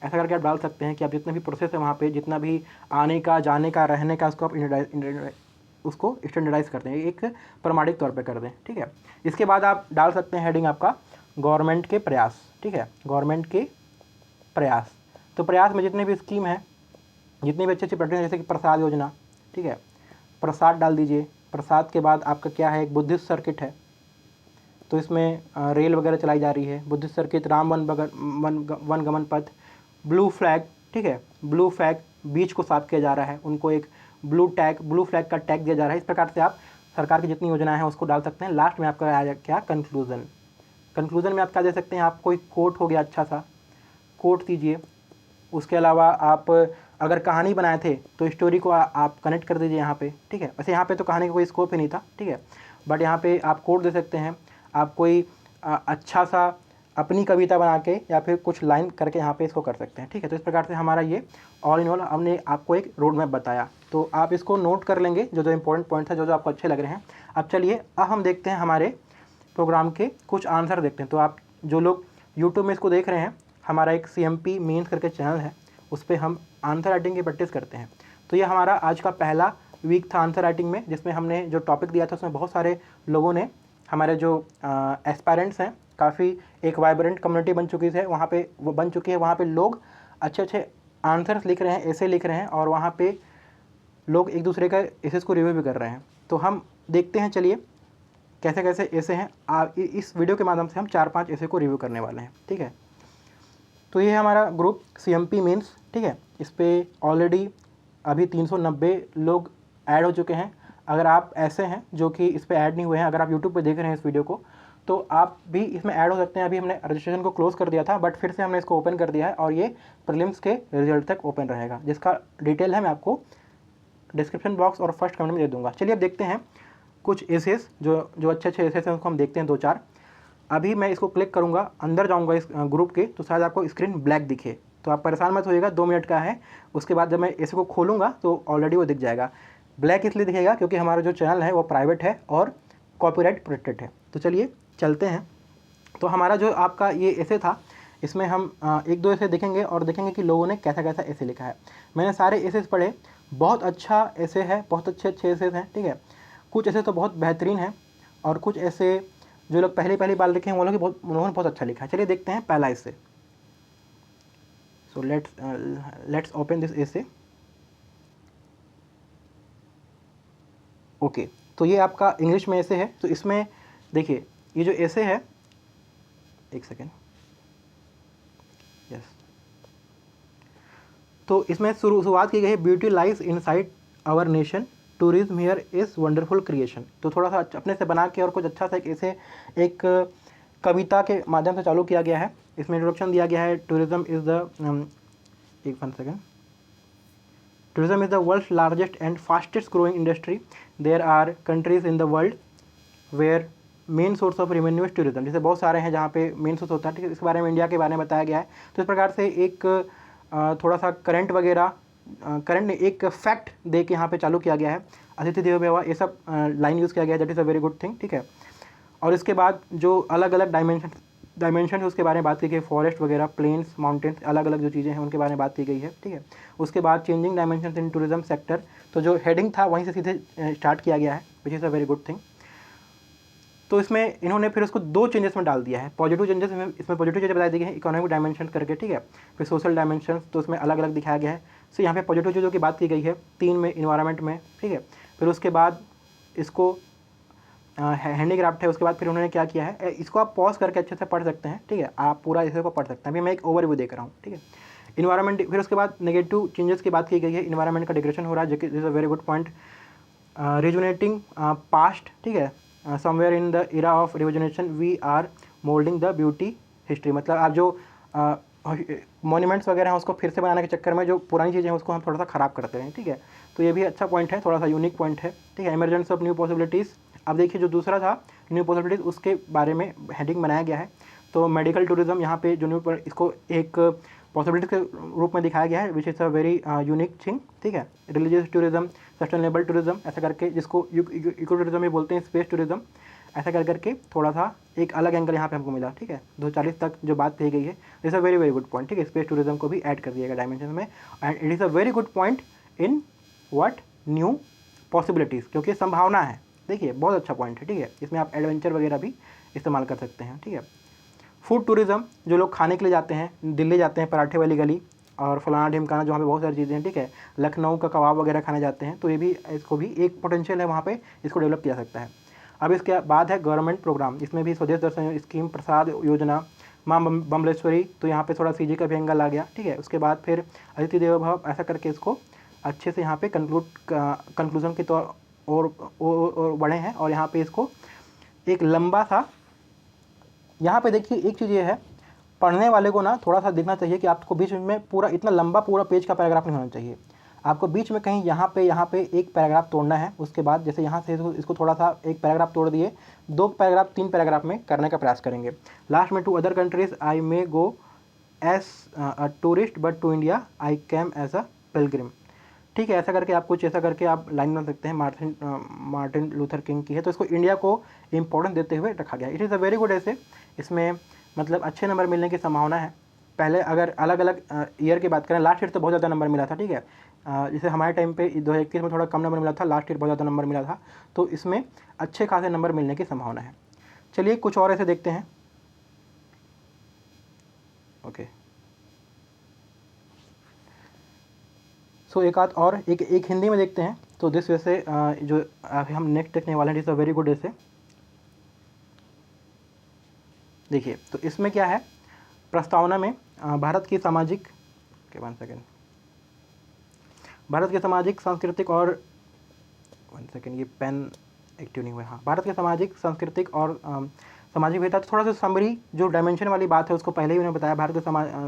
ऐसा करके आप डाल सकते हैं कि आप जितने भी प्रोसेस है वहाँ पे जितना भी आने का, जाने का, रहने का, उसको आप उसको स्टैंडर्डाइज करते हैं, एक प्रमाणिक तौर पे कर दें। ठीक है, इसके बाद आप डाल सकते हैं हेडिंग आपका गवर्नमेंट के प्रयास। ठीक है, गवर्नमेंट के प्रयास, तो प्रयास में जितने भी स्कीम है, जितनी भी अच्छी अच्छी प्रोजेक्ट, जैसे कि प्रसाद योजना, ठीक है, प्रसाद डाल दीजिए। प्रसाद के बाद आपका क्या है, एक बुद्धिस्ट सर्किट है, तो इसमें रेल वगैरह चलाई जा रही है। बुद्धिस्ट सर्किट, राम वन गमन पथ, ब्लू फ्लैग, ठीक है, ब्लू फ्लैग, बीच को साफ किया जा रहा है, उनको एक ब्लू फ्लैग का टैग दिया जा रहा है। इस प्रकार से आप सरकार की जितनी योजनाएं हैं उसको डाल सकते हैं। लास्ट में आपका आया क्या, कंक्लूजन। कंक्लूजन में आप क्या दे सकते हैं, आप कोई कोट हो गया, अच्छा सा कोट दीजिए। उसके अलावा आप अगर कहानी बनाए थे तो स्टोरी को आप कनेक्ट कर दीजिए यहाँ पे। ठीक है, वैसे यहाँ पे तो कहानी का कोई स्कोप ही नहीं था। ठीक है, बट यहाँ पे आप कोट दे सकते हैं। आप कोई अच्छा सा अपनी कविता बना के या फिर कुछ लाइन करके यहाँ पे इसको कर सकते हैं। ठीक है, तो इस प्रकार से हमारा ये ऑल इन ऑल हमने आपको एक रोड मैप बताया, तो आप इसको नोट कर लेंगे जो जो इंपॉर्टेंट पॉइंट्स है, जो जो आपको अच्छे लग रहे हैं। अब चलिए, अब हम देखते हैं हमारे प्रोग्राम के कुछ आंसर देखते हैं। तो आप जो लोग यूट्यूब में इसको देख रहे हैं, हमारा एक CMP मेंस करके चैनल है, उस पर हम आंसर राइटिंग की प्रैक्टिस करते हैं। तो ये हमारा आज का पहला वीक था आंसर राइटिंग में, जिसमें हमने जो टॉपिक दिया था उसमें बहुत सारे लोगों ने, हमारे जो एस्पायरेंट्स हैं, काफ़ी एक वाइब्रेंट कम्युनिटी बन चुकी है वहाँ पे, वो बन चुकी है। वहाँ पे लोग अच्छे अच्छे आंसर्स लिख रहे हैं, ऐसे लिख रहे हैं, और वहाँ पे लोग एक दूसरे का एसेस को रिव्यू भी कर रहे हैं। तो हम देखते हैं, चलिए कैसे कैसे ऐसे हैं। इस वीडियो के माध्यम से हम 4-5 ऐसे को रिव्यू करने वाले हैं। ठीक है, तो ये है हमारा ग्रुप CMP मेंस। ठीक है, इस पर ऑलरेडी अभी 390 लोग ऐड हो चुके हैं। अगर आप ऐसे हैं जो कि इस पर ऐड नहीं हुए हैं, अगर आप यूट्यूब पे देख रहे हैं इस वीडियो को, तो आप भी इसमें ऐड हो सकते हैं। अभी हमने रजिस्ट्रेशन को क्लोज़ कर दिया था, बट फिर से हमने इसको ओपन कर दिया है, और ये प्रीलिम्स के रिजल्ट तक ओपन रहेगा, जिसका डिटेल है मैं आपको डिस्क्रिप्शन बॉक्स और फर्स्ट कमेंट में दे दूँगा। चलिए अब देखते हैं कुछ एसेस, जो अच्छे अच्छे एसेस हैं उसको हम देखते हैं 2-4। अभी मैं इसको क्लिक करूँगा, अंदर जाऊँगा इस ग्रुप के, तो शायद आपको स्क्रीन ब्लैक दिखे, तो आप परेशान मत होइएगा, 2 मिनट का है। उसके बाद जब मैं ऐसे को खोलूँगा तो ऑलरेडी वो दिख जाएगा। ब्लैक इसलिए दिखेगा क्योंकि हमारा जो चैनल है वो प्राइवेट है और कॉपीराइट प्रोटेक्टेड है। तो चलिए चलते हैं। तो हमारा जो आपका ये ऐसे था, इसमें हम 1-2 ऐसे देखेंगे और देखेंगे कि लोगों ने कैसा कैसा ऐसे लिखा है। मैंने सारे ऐसे पढ़े, बहुत अच्छा ऐसे है, बहुत अच्छे अच्छे ऐसे हैं। ठीक है, कुछ ऐसे तो बहुत बेहतरीन हैं, और कुछ ऐसे जो लोग पहली बार लिखे हैं वो लोग उन्होंने बहुत अच्छा लिखा है। चलिए देखते हैं पहला ऐसे। सो लेट्स ओपन दिस ऐसे। ओके, तो ये आपका इंग्लिश में ऐसे है। तो इसमें देखिए, ये जो ऐसे है, एक सेकेंड, यस, तो इसमें शुरुआत की गई है, beauty lies inside our nation, tourism here is wonderful creation. तो थोड़ा सा अपने से बना के और कुछ अच्छा सा एक कविता के माध्यम से चालू किया गया है। इसमें इंट्रोडक्शन दिया गया है, tourism is the tourism is the world largest and fastest growing industry. There are countries in the world where main source of revenue is tourism. जैसे बहुत सारे हैं जहाँ पे मेन सोर्स होता है। ठीक है, इसके बारे में, इंडिया के बारे में बताया गया है। तो इस प्रकार से एक थोड़ा सा करंट वगैरह, करंट ने एक फैक्ट दे के यहाँ पे चालू किया गया है। अतिथि देवो भव, ये सब लाइन यूज़ किया गया है, that is a very good thing. ठीक है, और इसके बाद जो अलग अलग डायमेंशन है उसके बारे में बात की गई, फॉरेस्ट वगैरह, प्लेन्स, माउंटेन्स, अलग अलग जो चीज़ें हैं उनके बारे में बात की गई है। ठीक है, उसके बाद changing dimension in tourism sector, तो जो हेडिंग था वहीं से सीधे स्टार्ट किया गया है, which is a very good thing. तो इसमें इन्होंने फिर उसको 2 चेंजेस में डाल दिया है, पॉजिटिव चेंजेस। इसमें पॉजिटिव चीज़ें बताई दी गई है, इकोनॉमिक डायमेंशन करके। ठीक है, फिर सोशल डायमेंशन, तो उसमें अलग अलग दिखाया गया है। सो यहाँ पे पॉजिटिव चीज़ों की बात की गई है 3 में, इन्वायरमेंट में। ठीक है, फिर उसके बाद इसको हैंडीक्राफ्ट है। उसके बाद फिर उन्होंने क्या किया है, इसको आप पॉज करके अच्छे से पढ़ सकते हैं। ठीक है, आप पूरा इसे को पढ़ सकते हैं। अभी मैं एक ओवरव्यू देख रहा हूँ। ठीक है, इन्वायरमेंट, फिर उसके बाद नेगेटिव चेंजेस की बात की गई है, इन्वायरमेंट का डिग्रेडेशन हो रहा है, जो कि is a very good point. Rejuvenating past, ठीक है, somewhere in the era of rejuvenation we are moulding the beauty history. मतलब आप जो मॉन्यूमेंट्स वगैरह हैं उसको फिर से बनाने के चक्कर में जो पुरानी चीज़ें हैं उसको हम थोड़ा सा ख़राब करते हैं। ठीक है, तो ये भी अच्छा पॉइंट है, थोड़ा सा यूनिक पॉइंट है। ठीक है, इमरजेंस ऑफ न्यू पॉसिबिलिटीज़। अब देखिए जो दूसरा था न्यू पॉसिबिलिटीज़, उसके बारे में हेडिंग बनाया गया है। तो मेडिकल टूरिज्म, यहाँ पे जो न्यू, इसको एक पॉसिबिलिटी के रूप में दिखाया गया है, which is a very unique thing. ठीक है, रिलीजियस टूरिज्म, सस्टेनेबल टूरिज्म, ऐसा करके, जिसको इको टूरिज्म भी बोलते हैं, स्पेस टूरिज्म, ऐसा कर करके थोड़ा सा एक अलग एंगल यहाँ पे हमको मिला, ठीक है। 2040 तक जो बात कही गई है, this a very good point, ठीक है। स्पेस टूरिज्म को भी ऐड कर दिया गया डायमेंशन में, and it is a very good point in what new possibilities, क्योंकि संभावना है। देखिए बहुत अच्छा पॉइंट है, ठीक है। इसमें आप एडवेंचर वगैरह भी इस्तेमाल कर सकते हैं, ठीक है। फूड टूरिज़्म, जो लोग खाने के लिए जाते हैं, दिल्ली जाते हैं पराठे वाली गली और फलाना ढिमकाना, जो वहाँ पे बहुत सारी चीज़ें हैं, ठीक है। लखनऊ का कबाब वगैरह खाने जाते हैं, तो ये भी, इसको भी एक पोटेंशियल है वहाँ पे, इसको डेवलप किया सकता है। अब इसके बाद है गवर्नमेंट प्रोग्राम, इसमें भी स्वदेश दर्शन स्कीम, प्रसाद योजना, माँ बमलेश्वरी, तो यहाँ पे थोड़ा सीजी का भी एंगल आ गया, ठीक है। उसके बाद फिर अतिथि देवो भव, ऐसा करके इसको अच्छे से यहाँ पे कंक्लूजन के तौर और बढ़े हैं। और यहाँ पे इसको एक लंबा सा, यहाँ पे देखिए एक चीज़ ये है, पढ़ने वाले को ना थोड़ा सा देखना चाहिए कि आपको बीच में पूरा इतना लंबा पूरा पेज का पैराग्राफ नहीं होना चाहिए। आपको बीच में कहीं यहाँ पे एक पैराग्राफ तोड़ना है। उसके बाद जैसे यहाँ से इसको थोड़ा सा एक पैराग्राफ तोड़ दिए, 2 पैराग्राफ 3 पैराग्राफ में करने का प्रयास करेंगे। लास्ट में, to other countries I may go as a tourist but to India I came as a pilgrim, ठीक है। ऐसा करके आप कुछ ऐसा करके आप लाइन बना सकते हैं। मार्टिन लूथर किंग की है, तो इसको इंडिया को इम्पोर्टेंस देते हुए रखा गया। It is a very good ऐसे, इसमें मतलब अच्छे नंबर मिलने की संभावना है। पहले अगर अलग अलग ईयर की बात करें, लास्ट ईयर तो बहुत ज़्यादा नंबर मिला था, ठीक है। जैसे हमारे टाइम पे 2021 में थोड़ा कम नंबर मिला था, लास्ट ईयर बहुत ज़्यादा नंबर मिला था, तो इसमें अच्छे खासे नंबर मिलने की संभावना है। चलिए कुछ और ऐसे देखते हैं, ओके। सो एक आध और एक हिंदी में देखते हैं। तो दिस वैसे जो हम नेक्स्ट देखने वाले हैं, इज़ अ वेरी गुड ऐसे। देखिए तो इसमें क्या है, प्रस्तावना में भारत की सामाजिक, वन सेकेंड, भारत के सामाजिक सांस्कृतिक और, वन सेकेंड, ये पेन एक्टिव नहीं हुआ, हाँ, भारत के सामाजिक सांस्कृतिक और सामाजिक विविधता, तो थोड़ा सा समरी जो डायमेंशन वाली बात है उसको पहले ही उन्होंने बताया। भारत के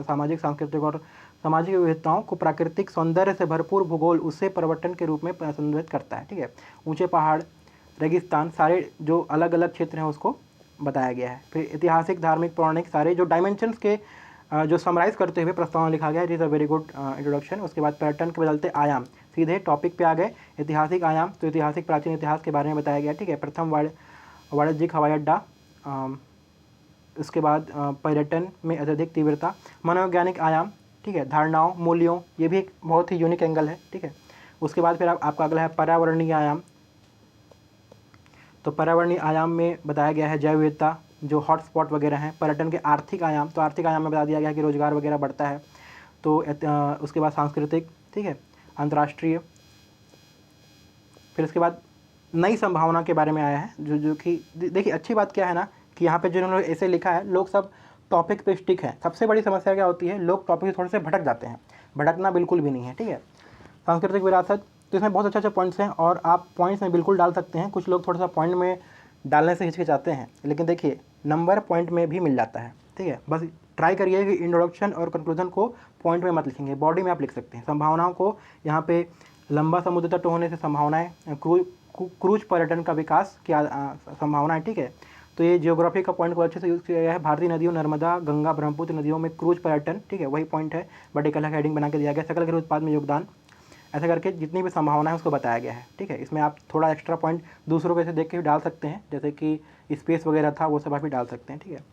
सामाजिक सांस्कृतिक और सामाजिक विविधताओं को प्राकृतिक सौंदर्य से भरपूर भूगोल उससे परिवर्तन के रूप में संदर्भित करता है, ठीक है। ऊंचे पहाड़, रेगिस्तान, सारे जो अलग अलग क्षेत्र हैं उसको बताया गया है। फिर ऐतिहासिक, धार्मिक, पौराणिक, सारे जो डायमेंशंस के जो समराइज़ करते हुए प्रस्तावना लिखा गया। It is a very good introduction. उसके बाद पर्यटन के बदलते आयाम, सीधे टॉपिक पे आ गए। ऐतिहासिक आयाम, तो ऐतिहासिक प्राचीन इतिहास के बारे में बताया गया, ठीक है। प्रथम वाणिज्यिक हवाई अड्डा, उसके बाद पर्यटन में अत्यधिक तीव्रता, मनोवैज्ञानिक आयाम, ठीक है, धारणाओं, मूल्यों, ये भी एक बहुत ही यूनिक एंगल है, ठीक है। उसके बाद फिर आपका अगला है पर्यावरणीय आयाम। तो पर्यावरणीय आयाम में बताया गया है जैव विविधता, जो हॉटस्पॉट वगैरह हैं। पर्यटन के आर्थिक आयाम, तो आर्थिक आयाम में बता दिया गया है कि रोजगार वगैरह बढ़ता है। तो उसके बाद सांस्कृतिक, ठीक है, अंतर्राष्ट्रीय। फिर उसके बाद नई संभावना के बारे में आया है, जो कि देखिए अच्छी बात क्या है ना, कि यहाँ पे जिन्होंने ऐसे लिखा है, लोग सब टॉपिक पे स्टिक है। सबसे बड़ी समस्या क्या होती है, लोग टॉपिक से थोड़े से भटक जाते हैं। भटकना बिल्कुल भी नहीं है, ठीक है। सांस्कृतिक विरासत, तो इसमें बहुत अच्छे पॉइंट्स हैं और आप पॉइंट्स में बिल्कुल डाल सकते हैं। कुछ लोग थोड़ा सा पॉइंट में डालने से हिचकिचाते हैं, लेकिन देखिए नंबर पॉइंट में भी मिल जाता है, ठीक है। बस ट्राई करिए कि इंट्रोडक्शन और कंक्लूजन को पॉइंट में मत लिखेंगे, बॉडी में आप लिख सकते हैं। संभावनाओं को यहाँ पे लंबा समुद्र तट होने से संभावनाएं, क्रूज पर्यटन का विकास की संभावना है, ठीक है। तो ये जियोग्राफी का पॉइंट को अच्छे से यूज़ किया गया है। भारतीय नदियों, नर्मदा, गंगा, ब्रह्मपुत्र नदियों में क्रूज पर्यटन, ठीक है, वही पॉइंट है, बट एक अलग हेडिंग बना के दिया गया। सकल घरेलू उत्पाद में योगदान, ऐसा करके जितनी भी संभावना है उसको बताया गया है, ठीक है। इसमें आप थोड़ा एक्स्ट्रा पॉइंट दूसरों के से देख के भी डाल सकते हैं, जैसे कि स्पेस वगैरह था, वो सब आप भी डाल सकते हैं, ठीक है।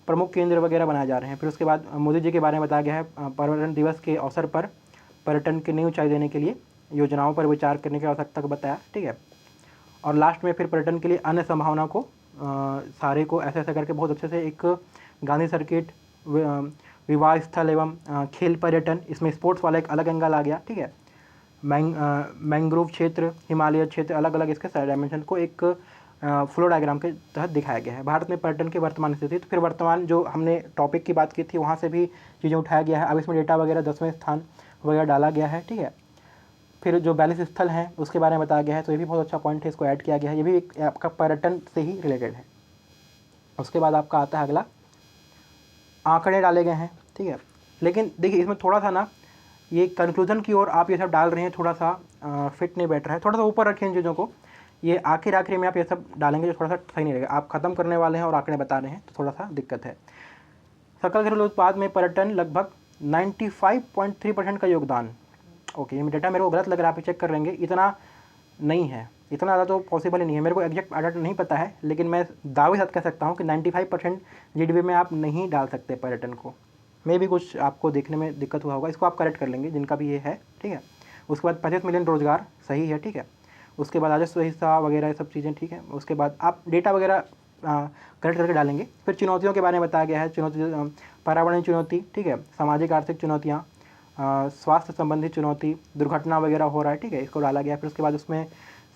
प्रमुख केंद्र वगैरह बनाए जा रहे हैं। फिर उसके बाद मोदी जी के बारे में बताया गया है। पर्यटन दिवस के अवसर पर पर्यटन की नई ऊंचाई देने के लिए योजनाओं पर विचार करने की आवश्यकता को बताया, ठीक है। और लास्ट में फिर पर्यटन के लिए अन्य संभावना को सारे को ऐसे ऐसा करके बहुत अच्छे से एक गांधी सर्किट, विवाह स्थल एवं खेल पर्यटन, इसमें स्पोर्ट्स वाला एक अलग एंगल आ गया, ठीक है। मैंग्रोव क्षेत्र, हिमालय क्षेत्र, अलग अलग इसके सारे डायमेंशन को एक फ्लो डायग्राम के तहत दिखाया गया है। भारत में पर्यटन की वर्तमान स्थिति, तो फिर वर्तमान जो हमने टॉपिक की बात की थी वहाँ से भी चीज़ें उठाया गया है। अब इसमें डेटा वगैरह 10वें स्थान वगैरह डाला गया है, ठीक है। फिर जो 42 स्थल हैं उसके बारे में बताया गया है, तो ये भी बहुत अच्छा पॉइंट है, इसको ऐड किया गया है। ये भी एक आपका पर्यटन से ही रिलेटेड है। उसके बाद आपका आता है अगला, आंकड़े डाले गए हैं, ठीक है। लेकिन देखिए इसमें थोड़ा सा ना, ये कंक्लूजन की ओर आप ये सब डाल रहे हैं, थोड़ा सा फिट नहीं बैठ रहा है। थोड़ा सा ऊपर रखें इन चीज़ों को, ये आखिर में आप ये सब डालेंगे जो थोड़ा सा सही नहीं रहेगा। आप ख़त्म करने वाले हैं और आंकड़े बता रहे हैं, तो थोड़ा सा दिक्कत है। सकल घरेलू उत्पाद में पर्यटन लगभग 95.3% का योगदान। ओके, ये डेटा मेरे को गलत लग रहा है, आप चेक कर लेंगे। इतना नहीं है, इतना ज़्यादा तो पॉसिबल ही नहीं है। मेरे को एग्जैक्ट डाटा नहीं पता है, लेकिन मैं दावे साथ कह सकता हूँ कि 95% जीडीपी में आप नहीं डाल सकते पर्यटन को। मे भी कुछ आपको देखने में दिक्कत हुआ होगा, इसको आप करेक्ट कर लेंगे जिनका भी ये है, ठीक है। उसके बाद 25 मिलियन रोज़गार सही है, ठीक है। उसके बाद राजस्व हिस्सा वगैरह ये सब चीज़ें, ठीक है। उसके बाद आप डेटा वगैरह करेक्ट करके डालेंगे। फिर चुनौतियों के बारे में बताया गया है, चुनौती पर्यावरणीय चुनौती, ठीक है, सामाजिक आर्थिक चुनौतियाँ, स्वास्थ्य संबंधी चुनौती, दुर्घटना वगैरह हो रहा है, ठीक है, इसको डाला गया है। फिर उसके बाद उसमें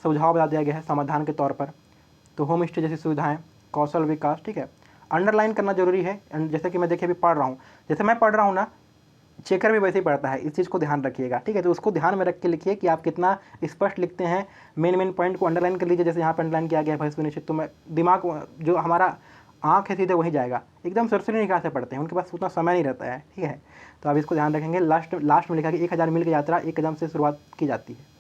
सुझाव बता दिया गया है समाधान के तौर पर, तो होम स्टे जैसी सुविधाएं, कौशल विकास, ठीक है। अंडरलाइन करना जरूरी है, जैसे कि मैं देखिए अभी पढ़ रहा हूँ, जैसे मैं पढ़ रहा हूँ ना, चेकर भी वैसे ही पढ़ता है, इस चीज़ को ध्यान रखिएगा, ठीक है। तो उसको ध्यान में रख के लिखिए कि आप कितना स्पष्ट लिखते हैं, मेन पॉइंट को अंडरलाइन कर लीजिए, जैसे यहाँ पर अंडरलाइन किया गया है भविष्य निश्चित। तो मैं दिमाग जो हमारा आँख है सीधे वहीं जाएगा, एकदम सरसरी निगाह से पढ़ते हैं, उनके पास उतना समय नहीं रहता है, ठीक है। तो आप इसको ध्यान रखेंगे। लास्ट में लिखा कि 1000 मील की यात्रा एक कदम से शुरुआत की जाती है।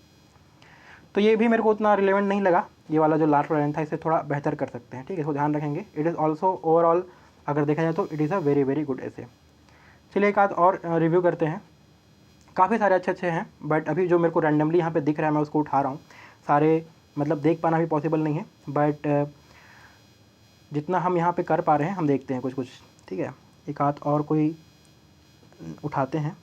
तो ये भी मेरे को उतना रिलेवेंट नहीं लगा, ये वाला जो लास्ट लाइन था, इसे थोड़ा बेहतर कर सकते हैं, ठीक है, इसको ध्यान रखेंगे। इट इज़ ऑल्सो ओवरऑल अगर देखा जाए तो it is a very very good ऐसे। चलिए एक आध और रिव्यू करते हैं। काफ़ी सारे अच्छे हैं, बट अभी जो मेरे को रैंडमली यहाँ पे दिख रहा है मैं उसको उठा रहा हूँ। सारे मतलब देख पाना भी पॉसिबल नहीं है, बट जितना हम यहाँ पे कर पा रहे हैं हम देखते हैं कुछ, ठीक है। एक आध और कोई उठाते हैं।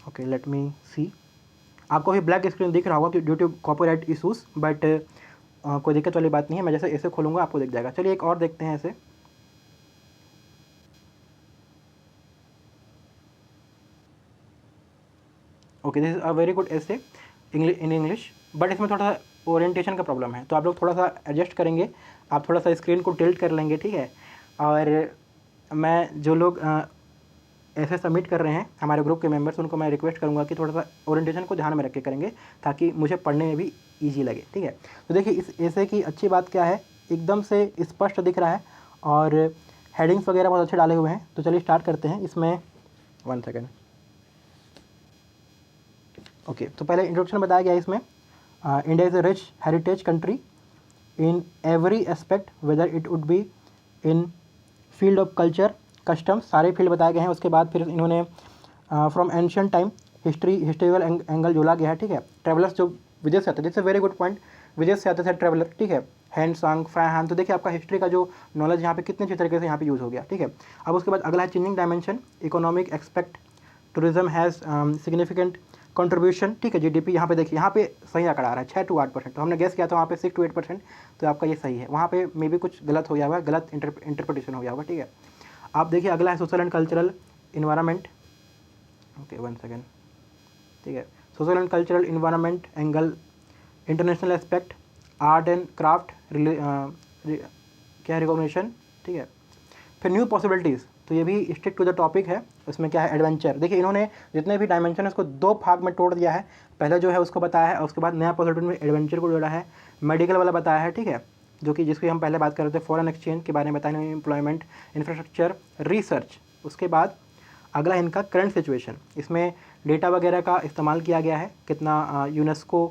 Okay, let me see. आपको भी ब्लैक स्क्रीन दिख रहा होगा due to copyright issues, but कोई दिक्कत वाली बात नहीं है। मैं जैसे ऐसे खोलूँगा आपको दिख जाएगा। चलिए एक और देखते हैं ऐसे। Okay, this is a very good ऐसे इन इंग्लिश, बट इसमें थोड़ा सा ओरिएंटेशन का प्रॉब्लम है, तो आप लोग थोड़ा सा एडजस्ट करेंगे, आप थोड़ा सा स्क्रीन को टिल्ट कर लेंगे, ठीक है। और मैं जो लोग ऐसे सबमिट कर रहे हैं हमारे ग्रुप के मेंबर्स, उनको मैं रिक्वेस्ट करूंगा कि थोड़ा सा ओरिएंटेशन को ध्यान में रख के करेंगे, ताकि मुझे पढ़ने में भी ईजी लगे, ठीक है। तो देखिए इस ऐसे की अच्छी बात क्या है, एकदम से स्पष्ट दिख रहा है और हेडिंग्स वगैरह बहुत अच्छे डाले हुए हैं। तो चलिए स्टार्ट करते हैं। इसमें 1 सेकेंड। ओके, तो पहले इंट्रोडक्शन बताया गया है इसमें। India is a rich heritage country in every aspect, whether it would be in field of culture, customs, सारे फील्ड बताए गए हैं। उसके बाद फिर इन्होंने from ancient time historical angle जोड़ा गया है, ठीक है। ट्रेवलर्स जो विदेश से आते हैं, this a very good point, विदेश से आते थे ट्रेवलर, ठीक है। हैंड सांग फैन, तो देखिए आपका हिस्ट्री का जो नॉलेज यहाँ पे कितने अच्छे तरीके से यहाँ पे यूज़ हो गया, ठीक है। अब उसके बाद अगला है changing dimension, economic expect, tourism has significant contribution, ठीक है। जीडीपी यहाँ पे देखिए, यहाँ पे सही आंकड़ा आ रहा है 6 to 8%, तो हमने गेस किया था वहाँ पे 6 to 8%, तो आपका ये सही है। वहाँ पे मे भी कुछ गलत हो गया होगा, गलत इंटरप्रिटेशन हो गया होगा, ठीक है। आप देखिए अगला है social and cultural environment. Okay, 1 second, ठीक है। Social and cultural environment angle, international aspect, art and craft, क्या रिकॉग्निशन, ठीक है। फिर न्यू पॉसिबिलिटीज़, तो ये भी स्टिक टू द टॉपिक है। उसमें क्या है, एडवेंचर। देखिए इन्होंने जितने भी डायमेंशन है उसको 2 भाग में तोड़ दिया है। पहले जो है उसको बताया है, और उसके बाद नया पॉसिबिलिटी में एडवेंचर को जोड़ा है। मेडिकल वाला बताया है, ठीक है, जो कि जिसकी हम पहले बात कर रहे थे, फॉरेन एक्सचेंज के बारे में बताया, एम्प्लॉयमेंट, इंफ्रास्ट्रक्चर, रिसर्च। उसके बाद अगला इनका करंट सिचुएशन, इसमें डेटा वगैरह का इस्तेमाल किया गया है, कितना यूनेस्को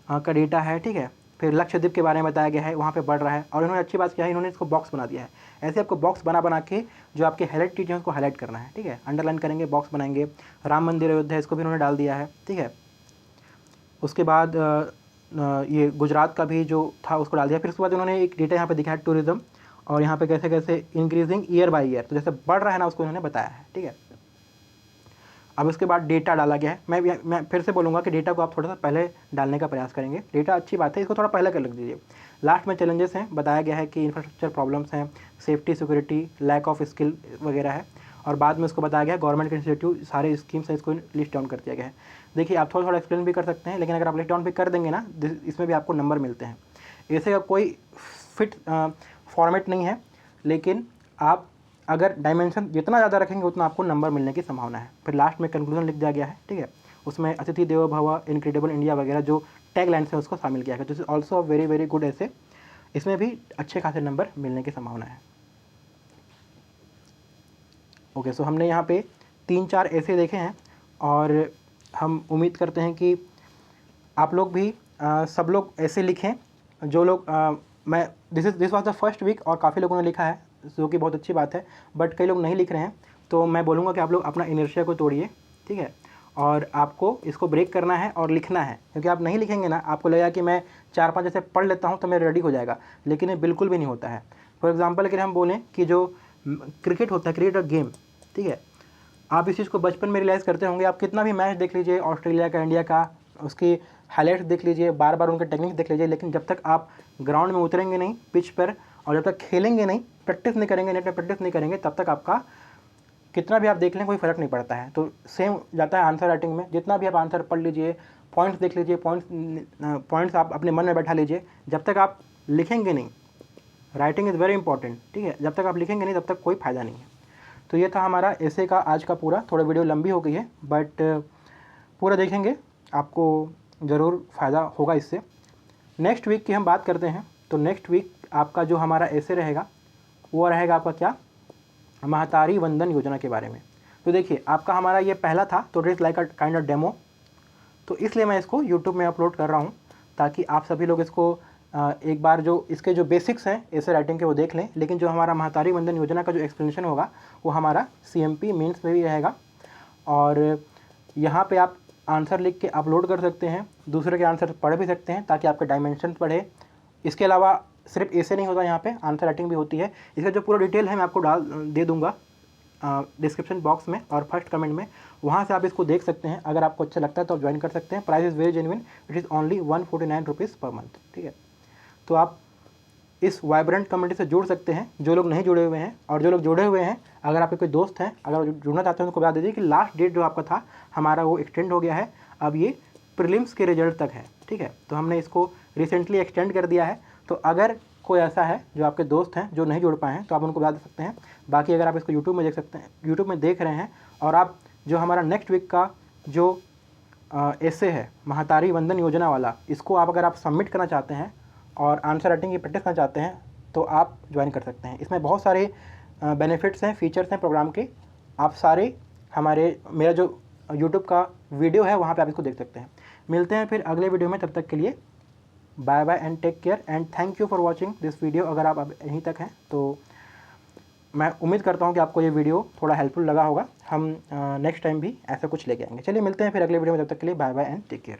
का डेटा है, ठीक है। फिर लक्षद्वीप के बारे में बताया गया है, वहाँ पे बढ़ रहा है। और इन्होंने अच्छी बात क्या है, इन्होंने इसको बॉक्स बना दिया है। ऐसे आपको बॉक्स बना के जो आपके हाईलाइट चीज़ें हैं उसको हाईलाइट करना है, ठीक है। अंडरलाइन करेंगे, बॉक्स बनाएंगे। राम मंदिर अयोध्या, इसको भी इन्होंने डाल दिया है, ठीक है। उसके बाद ये गुजरात का भी जो था उसको डाल दिया। फिर उसके बाद उन्होंने एक डेटा यहाँ पे दिखाया टूरिज्म, और यहाँ पे कैसे कैसे इंक्रीजिंग ईयर बाय ईयर, तो जैसे बढ़ रहा है ना उसको इन्होंने बताया है, ठीक है। अब उसके बाद डेटा डाला गया है। मैं फिर से बोलूँगा कि डेटा को आप थोड़ा सा पहले डालने का प्रयास करेंगे। डेटा अच्छी बात है, इसको थोड़ा पहले कर लिख दीजिए। लास्ट में चैलेंजेस हैं, बताया गया है कि इंफ्रास्ट्रक्चर प्रॉब्लम्स हैं, safety security, lack of skill वगैरह है। और बाद में उसको बताया गया गवर्नमेंट के इंस्टीट्यूट, सारे स्कीम्स हैं, इसको लिस्ट डाउन कर दिया गया है। देखिए आप थोड़ा थोड़ा एक्सप्लेन भी कर सकते हैं, लेकिन अगर आप लिस्ट डाउन भी कर देंगे ना, इसमें भी आपको नंबर मिलते हैं। ऐसे का कोई फिट फॉर्मेट नहीं है, लेकिन आप अगर डायमेंशन जितना ज़्यादा रखेंगे उतना आपको नंबर मिलने की संभावना है। फिर लास्ट में कंक्लूजन लिख दिया गया है, ठीक है। उसमें अतिथि देवो भव, इनक्रेडिबल इंडिया वगैरह जो टैग लाइन्स है उसको शामिल किया गया, this is also very very good ऐसे। इसमें भी अच्छे खासे नंबर मिलने की संभावना है। ओके, सो हमने यहाँ पे 3-4 ऐसे देखे हैं, और हम उम्मीद करते हैं कि आप लोग भी सब लोग ऐसे लिखें। जो लोग मैं this was the first week, और काफ़ी लोगों ने लिखा है, जो कि बहुत अच्छी बात है, बट कई लोग नहीं लिख रहे हैं। तो मैं बोलूँगा कि आप लोग अपना इनर्शिया को तोड़िए, ठीक है, और आपको इसको ब्रेक करना है और लिखना है, क्योंकि आप नहीं लिखेंगे ना, आपको लगेगा कि मैं 4-5 ऐसे पढ़ लेता हूँ तो मेरा रेडी हो जाएगा, लेकिन ये बिल्कुल भी नहीं होता है। फॉर एग्जांपल अगर हम बोलें कि जो क्रिकेट होता है, क्रिकेट और गेम, ठीक है, आप इस चीज़ को बचपन में रियलाइज़ करते होंगे। आप कितना भी मैच देख लीजिए, ऑस्ट्रेलिया का, इंडिया का, उसकी हाईलाइट्स देख लीजिए, बार बार उनके टेक्निक देख लीजिए, लेकिन जब तक आप ग्राउंड में उतरेंगे नहीं, पिच पर, और जब तक खेलेंगे नहीं, प्रैक्टिस नहीं करेंगे, नेट में प्रैक्टिस नहीं करेंगे, तब तक आपका कितना भी आप देख लें कोई फ़र्क नहीं पड़ता है। तो सेम जाता है आंसर राइटिंग में। जितना भी आप आंसर पढ़ लीजिए, पॉइंट्स देख लीजिए, पॉइंट्स आप अपने मन में बैठा लीजिए, जब तक आप लिखेंगे नहीं, राइटिंग इज़ वेरी इंपॉर्टेंट, ठीक है, जब तक आप लिखेंगे नहीं तब तक कोई फ़ायदा नहीं है। तो ये था हमारा ऐसे का आज का पूरा, थोड़ा वीडियो लंबी हो गई है, बट पूरा देखेंगे, आपको ज़रूर फ़ायदा होगा इससे। नेक्स्ट वीक की हम बात करते हैं। तो नेक्स्ट वीक आपका जो हमारा ऐसे रहेगा वो रहेगा आपका क्या, महतारी वंदन योजना के बारे में। तो देखिए, आपका हमारा ये पहला था, तो it is like a kind of demo, तो इसलिए मैं इसको यूट्यूब में अपलोड कर रहा हूँ, ताकि आप सभी लोग इसको एक बार जो इसके जो बेसिक्स हैं ऐसे राइटिंग के वो देख लें। लेकिन जो हमारा महतारी वंदन योजना का जो एक्सप्लेनेशन होगा वो हमारा CMP मेंस में भी रहेगा, और यहाँ पे आप आंसर लिख के अपलोड कर सकते हैं, दूसरे के आंसर पढ़ भी सकते हैं ताकि आपके डायमेंशन बढ़े। इसके अलावा सिर्फ ऐसे नहीं होता, यहाँ पे आंसर राइटिंग भी होती है। इसका जो पूरा डिटेल है मैं आपको दे दूँगा डिस्क्रिप्शन बॉक्स में और फर्स्ट कमेंट में, वहाँ से आप इसको देख सकते हैं। अगर आपको अच्छा लगता है तो आप ज्वाइन कर सकते हैं। Price is very genuine, it is only 149 rupees per month, ठीक है। तो आप इस वाइब्रेंट कम्युनिटी से जुड़ सकते हैं, जो लोग नहीं जुड़े हुए हैं, और जो लोग जुड़े हुए हैं, अगर आपके कोई दोस्त हैं, अगर जुड़ना चाहते हैं, उनको बता दीजिए कि लास्ट डेट जो आपका था हमारा वो एक्सटेंड हो गया है, अब ये प्रीलिम्स के रिजल्ट तक है, ठीक है। तो हमने इसको रिसेंटली एक्सटेंड कर दिया है। तो अगर कोई ऐसा है जो आपके दोस्त हैं जो नहीं जुड़ पाए हैं तो आप उनको बता सकते हैं। बाकी अगर आप इसको यूट्यूब में देख सकते हैं, यूट्यूब में देख रहे हैं, और आप जो हमारा नेक्स्ट वीक का जो ऐसे है महतारी वंदन योजना वाला, इसको आप अगर आप सबमिट करना चाहते हैं और आंसर राइटिंग की प्रैक्टिस करना चाहते हैं तो आप ज्वाइन कर सकते हैं। इसमें बहुत सारे बेनिफिट्स हैं, फीचर्स हैं प्रोग्राम के। आप सारे मेरा जो यूट्यूब का वीडियो है वहाँ पे आप इसको देख सकते हैं। मिलते हैं फिर अगले वीडियो में, तब तक के लिए bye bye and take care and thank you for watching this video. अगर आप अब यहीं तक हैं तो मैं उम्मीद करता हूँ कि आपको ये वीडियो थोड़ा हेल्पफुल लगा होगा। हम नेक्स्ट टाइम भी ऐसा कुछ लेके आएंगे। चलिए मिलते हैं फिर अगले वीडियो में, तब तक के लिए bye bye and take care.